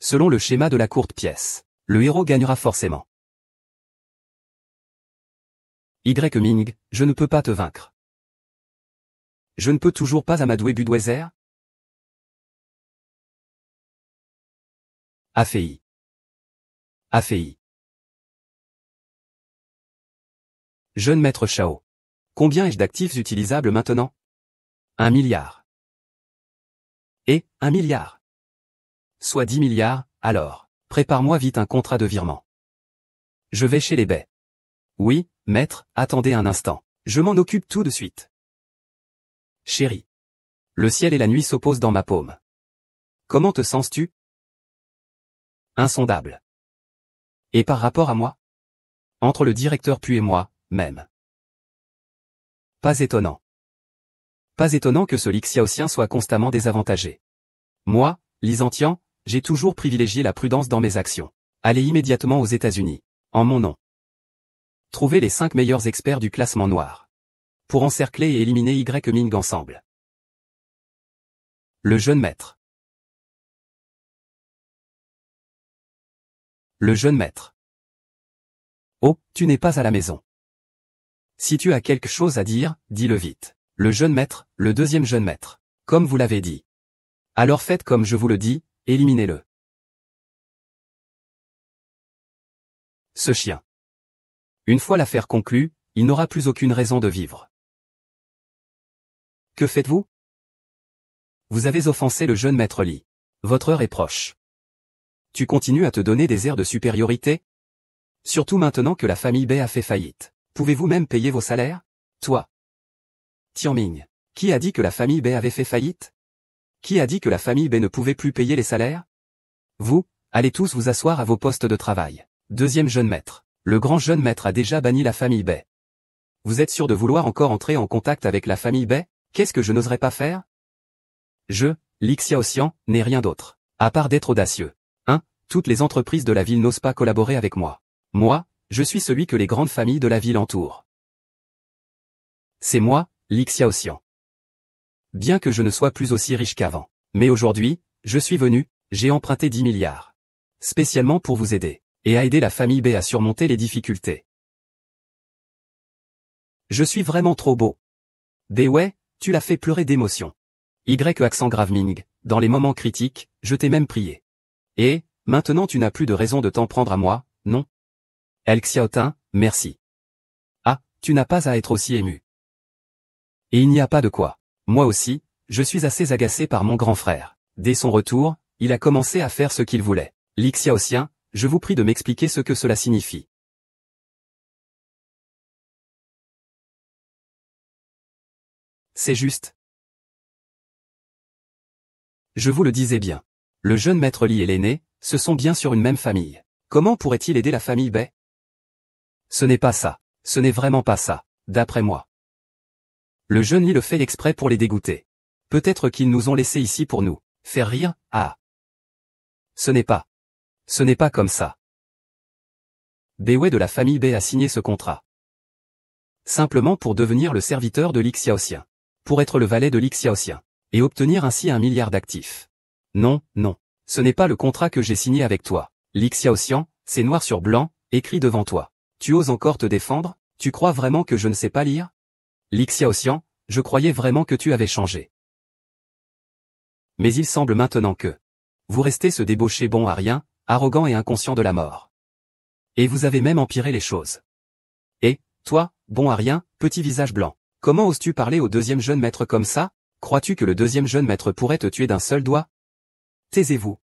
Selon le schéma de la courte pièce, le héros gagnera forcément. Y Ming, je ne peux pas te vaincre. Je ne peux toujours pas amadouer Budweiser? AFI. AFI. Jeune maître Chao. Combien ai-je d'actifs utilisables maintenant? 1 milliard. Et 1 milliard. Soit 10 milliards, alors. Prépare-moi vite un contrat de virement. Je vais chez les baies. Oui, maître, attendez un instant. Je m'en occupe tout de suite. Chérie. Le ciel et la nuit s'opposent dans ma paume. Comment te sens-tu? Insondable. Et par rapport à moi? Entre le directeur Pu et moi, même. Pas étonnant. Pas étonnant que ce Li Xiaoxian soit constamment désavantagé. Moi, Li Zhantian, j'ai toujours privilégié la prudence dans mes actions. Allez immédiatement aux États-Unis. En mon nom. Trouvez les 5 meilleurs experts du classement noir. Pour encercler et éliminer Y Ming ensemble. Le jeune maître. Le jeune maître. Oh, tu n'es pas à la maison. Si tu as quelque chose à dire, dis-le vite. Le jeune maître, le deuxième jeune maître. Comme vous l'avez dit. Alors faites comme je vous le dis, éliminez-le. Ce chien. Une fois l'affaire conclue, il n'aura plus aucune raison de vivre. Que faites-vous? Vous avez offensé le jeune maître Li. Votre heure est proche. Tu continues à te donner des airs de supériorité? Surtout maintenant que la famille Bai a fait faillite. Pouvez-vous même payer vos salaires? Toi. Tianming. Qui a dit que la famille Bai avait fait faillite? Qui a dit que la famille Bai ne pouvait plus payer les salaires? Vous, allez tous vous asseoir à vos postes de travail. Deuxième jeune maître. Le grand jeune maître a déjà banni la famille Bai. Vous êtes sûr de vouloir encore entrer en contact avec la famille Bai? Qu'est-ce que je n'oserais pas faire? Je, Li Xiaoxian, n'ai rien d'autre. À part d'être audacieux. Toutes les entreprises de la ville n'osent pas collaborer avec moi. Moi, je suis celui que les grandes familles de la ville entourent. C'est moi, Li Xiaoxian. Bien que je ne sois plus aussi riche qu'avant. Mais aujourd'hui, je suis venu, j'ai emprunté 10 milliards. Spécialement pour vous aider. Et à aider la famille Bai à surmonter les difficultés. Je suis vraiment trop beau. Bai Wei, tu l'as fait pleurer d'émotion. Accent grave Ming, dans les moments critiques, je t'ai même prié. Et, maintenant tu n'as plus de raison de t'en prendre à moi, non? El Xiaotin, merci. Ah, tu n'as pas à être aussi ému. Et il n'y a pas de quoi. Moi aussi, je suis assez agacé par mon grand frère. Dès son retour, il a commencé à faire ce qu'il voulait. Li Xiaoxian, je vous prie de m'expliquer ce que cela signifie. C'est juste. Je vous le disais bien. Le jeune maître Li et l'aîné, ce sont bien sûr une même famille. Comment pourrait-il aider la famille Bai? Ce n'est pas ça. Ce n'est vraiment pas ça, d'après moi. Le jeune Li le fait exprès pour les dégoûter. Peut-être qu'ils nous ont laissés ici pour nous faire rire, ah. Ce n'est pas. Ce n'est pas comme ça. Bai Wei de la famille Bai a signé ce contrat. Simplement pour devenir le serviteur de Li Xiaoxian. Pour être le valet de Li Xiaoxian. Et obtenir ainsi 1 milliard d'actifs. Non, non. Ce n'est pas le contrat que j'ai signé avec toi. Li Xiaoxian, c'est noir sur blanc, écrit devant toi. Tu oses encore te défendre? Tu crois vraiment que je ne sais pas lire? Li Xiaoxian, je croyais vraiment que tu avais changé. Mais il semble maintenant que vous restez ce débauché bon à rien, arrogant et inconscient de la mort. Et vous avez même empiré les choses. Et, toi, bon à rien, petit visage blanc, comment oses-tu parler au deuxième jeune maître comme ça? Crois-tu que le deuxième jeune maître pourrait te tuer d'un seul doigt? Taisez-vous.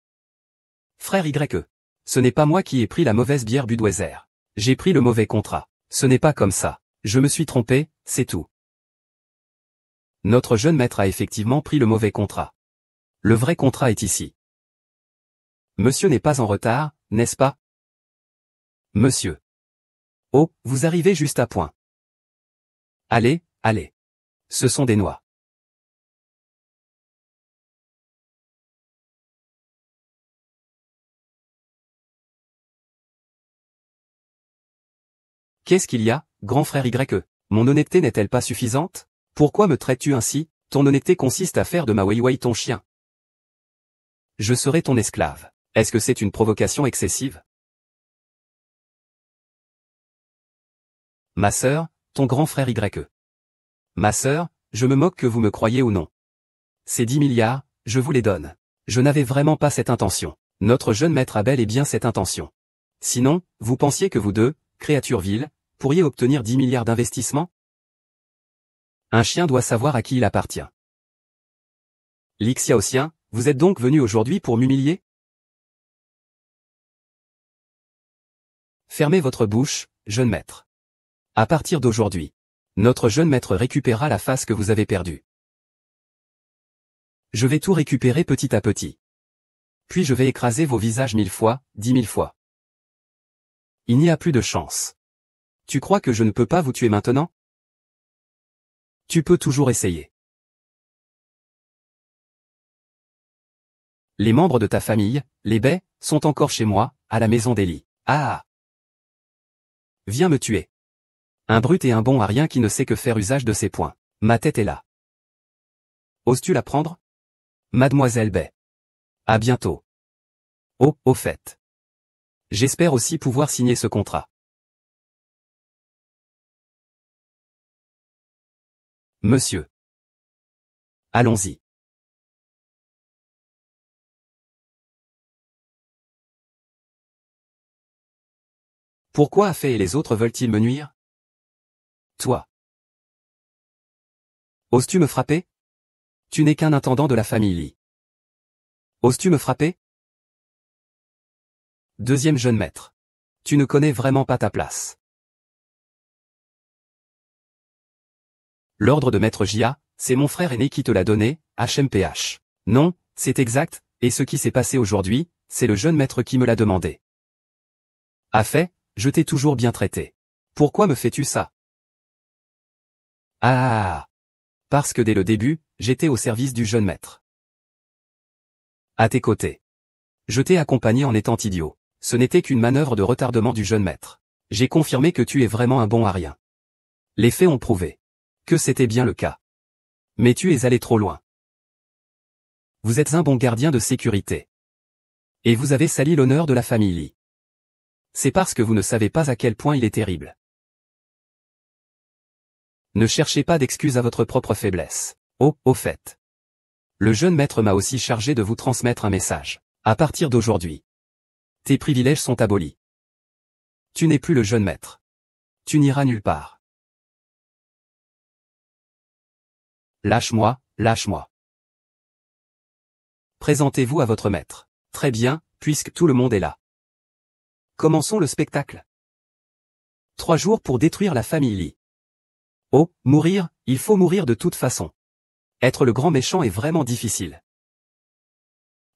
Frère Y. Ce n'est pas moi qui ai pris la mauvaise bière Budweiser. J'ai pris le mauvais contrat. Ce n'est pas comme ça. Je me suis trompé, c'est tout. Notre jeune maître a effectivement pris le mauvais contrat. Le vrai contrat est ici. Monsieur n'est pas en retard, n'est-ce pas? Monsieur. Oh, vous arrivez juste à point. Allez, allez. Ce sont des noix. Qu'est-ce qu'il y a, grand frère Y? Mon honnêteté n'est-elle pas suffisante? Pourquoi me traites-tu ainsi? Ton honnêteté consiste à faire de ma Wei Wei ton chien. Je serai ton esclave. Est-ce que c'est une provocation excessive? Ma sœur, ton grand frère Y. Ma sœur, je me moque que vous me croyez ou non. Ces 10 milliards, je vous les donne. Je n'avais vraiment pas cette intention. Notre jeune maître a bel et bien cette intention. Sinon, vous pensiez que vous deux, créatures viles, pourriez obtenir 10 milliards d'investissements? Un chien doit savoir à qui il appartient. Li Xiaoxian, vous êtes donc venu aujourd'hui pour m'humilier? Fermez votre bouche, jeune maître. À partir d'aujourd'hui, notre jeune maître récupérera la face que vous avez perdue. Je vais tout récupérer petit à petit. Puis je vais écraser vos visages 1000 fois, 10 000 fois. Il n'y a plus de chance. Tu crois que je ne peux pas vous tuer maintenant? Tu peux toujours essayer. Les membres de ta famille, les baies, sont encore chez moi, à la maison d'Eli. Ah! Viens me tuer. Un brute et un bon à rien qui ne sait que faire usage de ses poings. Ma tête est là. Oses-tu la prendre? Mademoiselle Bai. À bientôt. Oh, au fait. J'espère aussi pouvoir signer ce contrat. Monsieur. Allons-y. Pourquoi Afei et les autres veulent-ils me nuire? Toi. Oses-tu me frapper? Tu n'es qu'un intendant de la famille Li. Oses-tu me frapper? Deuxième jeune maître. Tu ne connais vraiment pas ta place. L'ordre de maître Jia, c'est mon frère aîné qui te l'a donné, HMPH. Non, c'est exact, et ce qui s'est passé aujourd'hui, c'est le jeune maître qui me l'a demandé. Afei, je t'ai toujours bien traité. Pourquoi me fais-tu ça? Ah! Parce que dès le début, j'étais au service du jeune maître. À tes côtés. Je t'ai accompagné en étant idiot. Ce n'était qu'une manœuvre de retardement du jeune maître. J'ai confirmé que tu es vraiment un bon à rien. Les faits ont prouvé que c'était bien le cas. Mais tu es allé trop loin. Vous êtes un bon gardien de sécurité. Et vous avez sali l'honneur de la famille Li. C'est parce que vous ne savez pas à quel point il est terrible. Ne cherchez pas d'excuses à votre propre faiblesse. Oh, au fait. Le jeune maître m'a aussi chargé de vous transmettre un message. À partir d'aujourd'hui, tes privilèges sont abolis. Tu n'es plus le jeune maître. Tu n'iras nulle part. Lâche-moi, lâche-moi. Présentez-vous à votre maître. Très bien, puisque tout le monde est là. Commençons le spectacle. 3 jours pour détruire la famille Li. Oh, mourir, il faut mourir de toute façon. Être le grand méchant est vraiment difficile.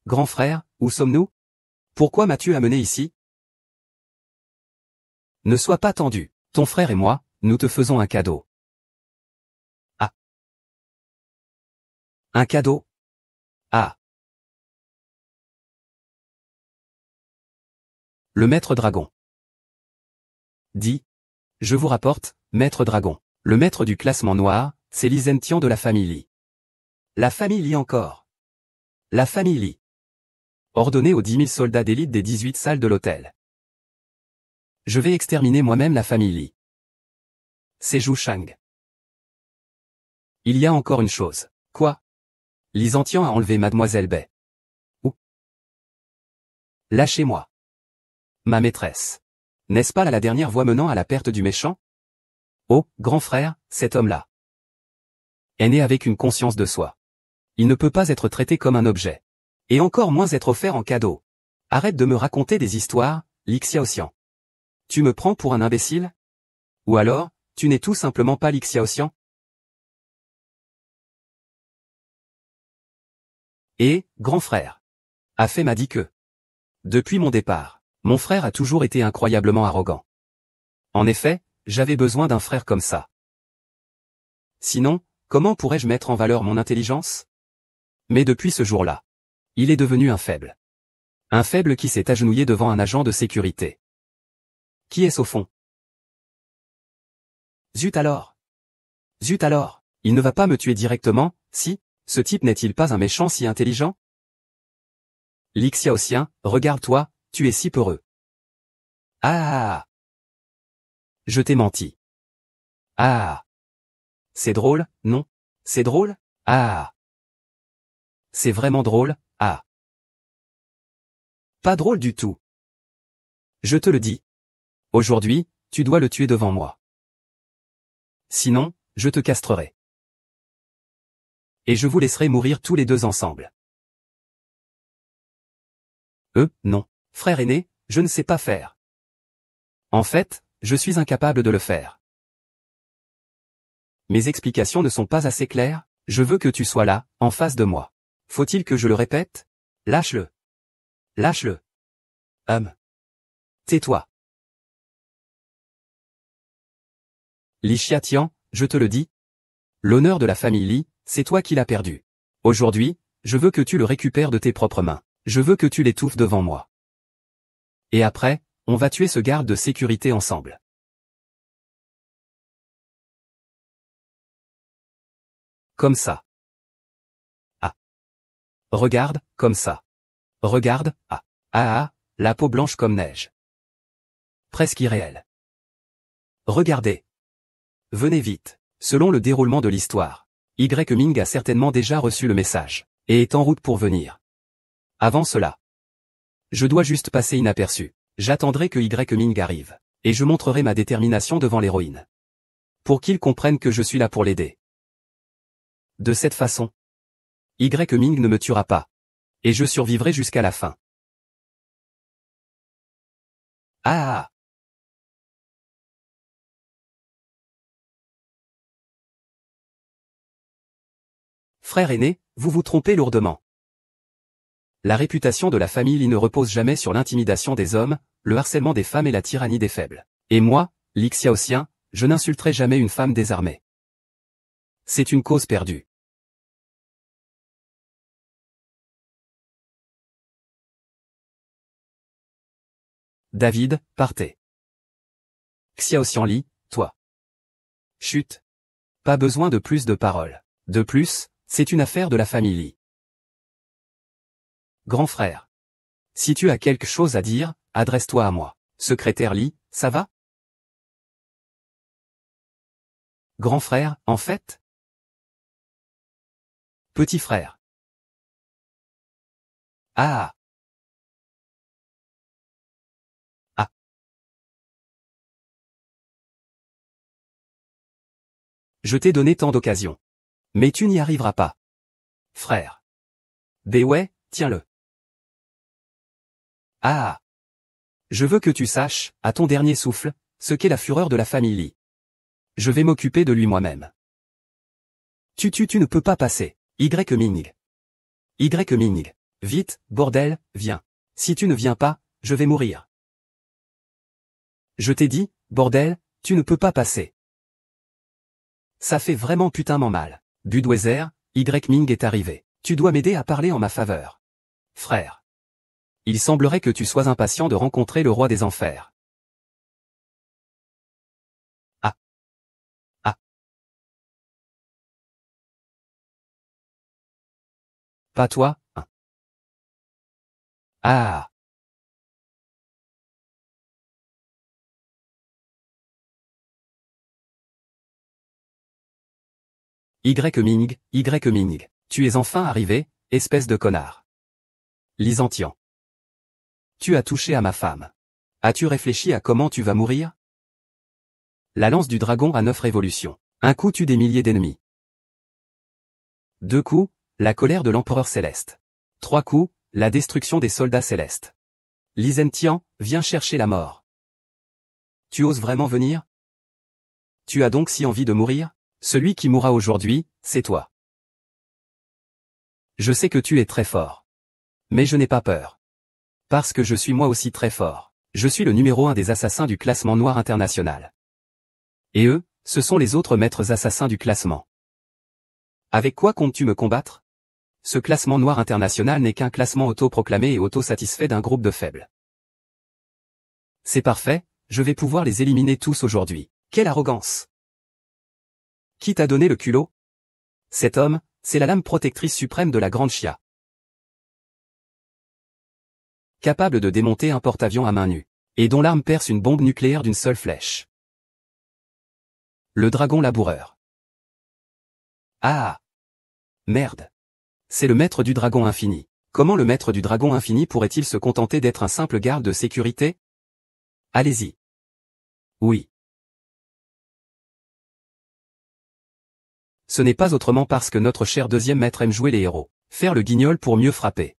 Grand frère, où sommes-nous? Pourquoi m'as-tu amené ici? Ne sois pas tendu, ton frère et moi, nous te faisons un cadeau. Ah. Un cadeau? Ah. Le maître dragon. Dit. Je vous rapporte, maître dragon. Le maître du classement noir, c'est Li Zentian de la famille Li. La famille Li encore. La famille Li. Ordonnez aux 10 000 soldats d'élite des 18 salles de l'hôtel. Je vais exterminer moi-même la famille Li. C'est Zhu Shang. Il y a encore une chose. Quoi? Li Zentian a enlevé Mademoiselle Bai. Où? Lâchez-moi. Ma maîtresse. N'est-ce pas là la dernière voie menant à la perte du méchant? Oh, grand frère, cet homme-là est né avec une conscience de soi. Il ne peut pas être traité comme un objet. Et encore moins être offert en cadeau. Arrête de me raconter des histoires, Li Xiaoxian. Tu me prends pour un imbécile? Ou alors, tu n'es tout simplement pas Li Xiaoxian? Et, grand frère. Afei m'a dit que, depuis mon départ, mon frère a toujours été incroyablement arrogant. En effet, j'avais besoin d'un frère comme ça. Sinon, comment pourrais-je mettre en valeur mon intelligence? Mais depuis ce jour-là, il est devenu un faible. Un faible qui s'est agenouillé devant un agent de sécurité. Qui est-ce au fond? Zut alors! Zut alors! Il ne va pas me tuer directement, si? Ce type n'est-il pas un méchant si intelligent? Li Xiaoxian, regarde-toi, tu es si peureux. Ah! Je t'ai menti. Ah! C'est drôle, non? C'est drôle? Ah! C'est vraiment drôle, ah! Pas drôle du tout. Je te le dis. Aujourd'hui, tu dois le tuer devant moi. Sinon, je te castrerai. Et je vous laisserai mourir tous les deux ensemble. Non. Frère aîné, je ne sais pas faire. En fait, je suis incapable de le faire. Mes explications ne sont pas assez claires, je veux que tu sois là, en face de moi. Faut-il que je le répète? Lâche-le. Lâche-le. Tais-toi. Li Xiatian, je te le dis. L'honneur de la famille Li, c'est toi qui l'as perdu. Aujourd'hui, je veux que tu le récupères de tes propres mains. Je veux que tu l'étouffes devant moi. Et après, on va tuer ce garde de sécurité ensemble. Comme ça. Ah. Regarde, comme ça. Regarde, la peau blanche comme neige. Presque irréelle. Regardez. Venez vite. Selon le déroulement de l'histoire, Y Ming a certainement déjà reçu le message, et est en route pour venir. Avant cela, je dois juste passer inaperçu. J'attendrai que Y Ming arrive, et je montrerai ma détermination devant l'héroïne. Pour qu'il comprenne que je suis là pour l'aider. De cette façon, Y Ming ne me tuera pas. Et je survivrai jusqu'à la fin. Ah. Frère aîné, vous vous trompez lourdement. La réputation de la famille Li ne repose jamais sur l'intimidation des hommes, le harcèlement des femmes et la tyrannie des faibles. Et moi, Li Xiaoxian, je n'insulterai jamais une femme désarmée. C'est une cause perdue. David, partez. Xiaoxian Li, toi. Chut. Pas besoin de plus de paroles. De plus, c'est une affaire de la famille Li. Grand frère. Si tu as quelque chose à dire, adresse-toi à moi. Secrétaire Li, ça va? Grand frère, en fait? Petit frère. Ah. Ah. Je t'ai donné tant d'occasions. Mais tu n'y arriveras pas. Frère. Ouais, tiens-le. Ah. Je veux que tu saches, à ton dernier souffle, ce qu'est la fureur de la famille Li. Je vais m'occuper de lui moi-même. Tu ne peux pas passer. Y Ming. Y Ming. Vite, bordel, viens. Si tu ne viens pas, je vais mourir. Je t'ai dit, bordel, tu ne peux pas passer. Ça fait vraiment putain mal. Budweiser, Y Ming est arrivé. Tu dois m'aider à parler en ma faveur. Frère. Il semblerait que tu sois impatient de rencontrer le roi des enfers. Ah. Ah. Pas toi, hein. Ah. Y Ming, tu es enfin arrivé, espèce de connard. Lisantian. Tu as touché à ma femme. As-tu réfléchi à comment tu vas mourir? La lance du dragon a 9 révolutions. Un coup tue des milliers d'ennemis. 2 coups, la colère de l'empereur céleste. 3 coups, la destruction des soldats célestes. Li Zentian, viens chercher la mort. Tu oses vraiment venir? Tu as donc si envie de mourir? Celui qui mourra aujourd'hui, c'est toi. Je sais que tu es très fort. Mais je n'ai pas peur. Parce que je suis moi aussi très fort. Je suis le numéro 1 des assassins du classement noir international. Et eux, ce sont les autres maîtres assassins du classement. Avec quoi comptes-tu me combattre? Ce classement noir international n'est qu'un classement auto-proclamé et auto-satisfait d'un groupe de faibles. C'est parfait, je vais pouvoir les éliminer tous aujourd'hui. Quelle arrogance! Qui t'a donné le culot? Cet homme, c'est la lame protectrice suprême de la Grande Chia. Capable de démonter un porte-avions à main nue. Et dont l'arme perce une bombe nucléaire d'une seule flèche. Le dragon laboureur. Ah! Merde! C'est le maître du dragon infini. Comment le maître du dragon infini pourrait-il se contenter d'être un simple garde de sécurité? Allez-y. Oui. Ce n'est pas autrement parce que notre cher deuxième maître aime jouer les héros. Faire le guignol pour mieux frapper.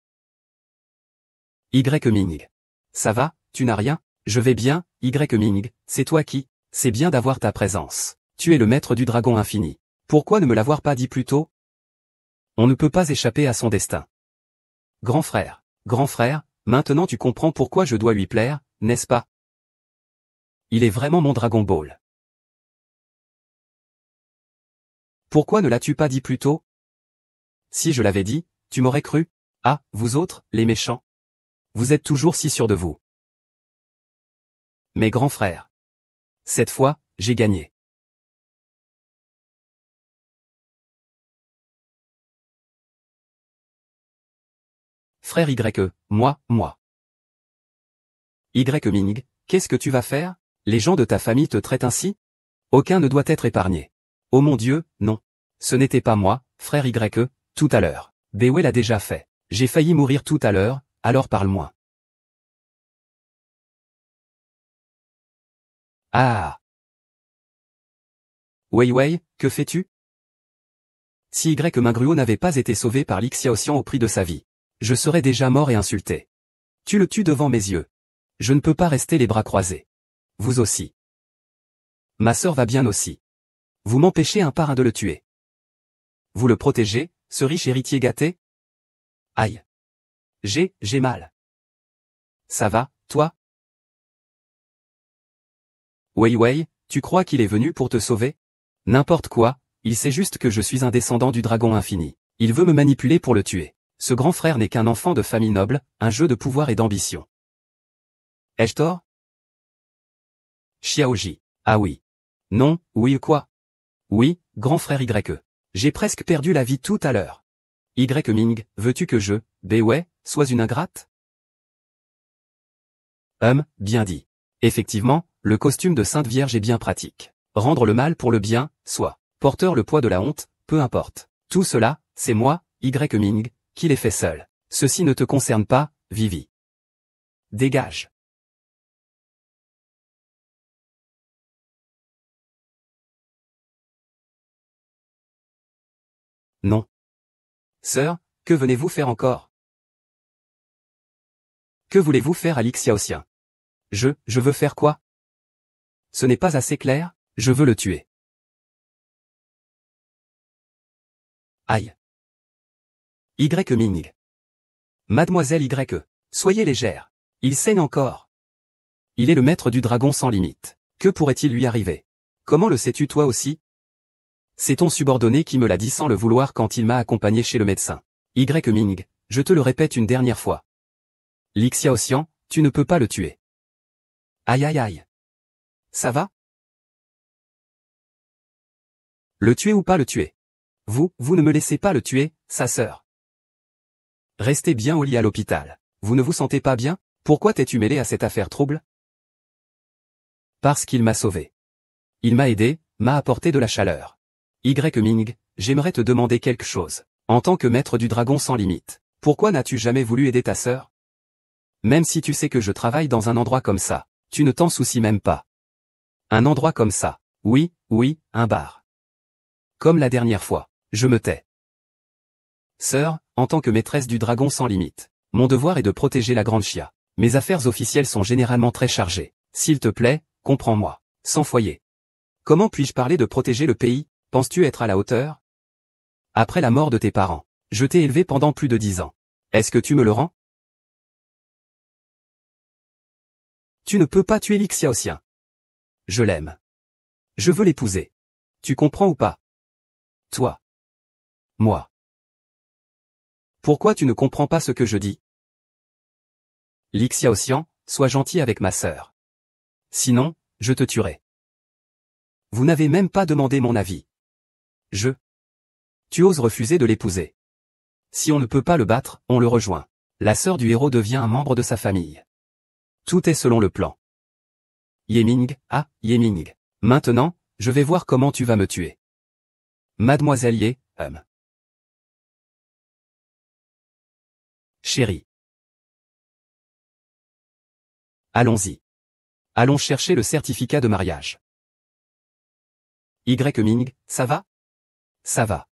Y. Ming. Ça va, tu n'as rien? Je vais bien, Y. Ming, c'est toi qui? C'est bien d'avoir ta présence. Tu es le maître du dragon infini. Pourquoi ne me l'avoir pas dit plus tôt? On ne peut pas échapper à son destin. Grand frère, maintenant tu comprends pourquoi je dois lui plaire, n'est-ce pas? Il est vraiment mon Dragon Ball. Pourquoi ne l'as-tu pas dit plus tôt? Si je l'avais dit, tu m'aurais cru? Ah, vous autres, les méchants. Vous êtes toujours si sûrs de vous. Mais grand frère. Cette fois, j'ai gagné. Frère Y, moi. Y. Ming, qu'est-ce que tu vas faire? Les gens de ta famille te traitent ainsi? Aucun ne doit être épargné. Oh mon Dieu, non. Ce n'était pas moi, frère Y, tout à l'heure. Bewe l'a déjà fait. J'ai failli mourir tout à l'heure, alors parle moins. Ah. Wei, que fais-tu? Si Y Mingruo n'avait pas été sauvé par l'Ixiaoxian au prix de sa vie, je serais déjà mort et insulté. Tu le tues devant mes yeux. Je ne peux pas rester les bras croisés. Vous aussi. Ma sœur va bien aussi. Vous m'empêchez un par un de le tuer. Vous le protégez, ce riche héritier gâté? Aïe. J'ai mal. Ça va, toi? Wei, tu crois qu'il est venu pour te sauver? N'importe quoi, il sait juste que je suis un descendant du dragon infini. Il veut me manipuler pour le tuer. Ce grand frère n'est qu'un enfant de famille noble, un jeu de pouvoir et d'ambition. Ai-je tort? Xiaoji. Ah oui. Non, oui quoi? Oui, grand frère Y. J'ai presque perdu la vie tout à l'heure. Y. Ming, veux-tu que je, Bewe, sois une ingrate? Bien dit. Effectivement, le costume de Sainte Vierge est bien pratique. Rendre le mal pour le bien, soit porteur le poids de la honte, peu importe. Tout cela, c'est moi, Y. Ming, qui l'ai fait seul. Ceci ne te concerne pas, Vivi. Dégage. Non. Sœur, que venez-vous faire encore? Que voulez-vous faire à l'Ixiaoxian? Je veux faire quoi? Ce n'est pas assez clair, je veux le tuer. Aïe. Y. Ming. Mademoiselle Y. Soyez légère. Il saigne encore. Il est le maître du dragon sans limite. Que pourrait-il lui arriver? Comment le sais-tu toi aussi? C'est ton subordonné qui me l'a dit sans le vouloir quand il m'a accompagné chez le médecin. Y. Ming, je te le répète une dernière fois. L'Ixiaoxian, tu ne peux pas le tuer. Aïe. Ça va? Le tuer ou pas le tuer? Vous ne me laissez pas le tuer, sa sœur. Restez bien au lit à l'hôpital. Vous ne vous sentez pas bien? Pourquoi t'es-tu mêlé à cette affaire trouble? Parce qu'il m'a sauvé. Il m'a aidé, m'a apporté de la chaleur. Y. Ming, j'aimerais te demander quelque chose. En tant que maître du dragon sans limite, pourquoi n'as-tu jamais voulu aider ta sœur? Même si tu sais que je travaille dans un endroit comme ça, tu ne t'en soucies même pas. Un endroit comme ça. Oui, un bar. Comme la dernière fois, je me tais. Sœur, en tant que maîtresse du dragon sans limite, mon devoir est de protéger la grande Chia. Mes affaires officielles sont généralement très chargées. S'il te plaît, comprends-moi. Sans foyer. Comment puis-je parler de protéger le pays? Penses-tu être à la hauteur? Après la mort de tes parents, je t'ai élevé pendant plus de 10 ans. Est-ce que tu me le rends? Tu ne peux pas tuer l'Ixiaoxian. Je l'aime. Je veux l'épouser. Tu comprends ou pas? Toi. Moi. Pourquoi tu ne comprends pas ce que je dis? L'Ixiaoxian, sois gentil avec ma sœur. Sinon, je te tuerai. Vous n'avez même pas demandé mon avis. Tu oses refuser de l'épouser. Si on ne peut pas le battre, on le rejoint. La sœur du héros devient un membre de sa famille. Tout est selon le plan. Yeming, Yeming. Maintenant, je vais voir comment tu vas me tuer. Mademoiselle Ye, Chérie. Allons-y. Allons chercher le certificat de mariage. Y Ming, ça va? Ça va.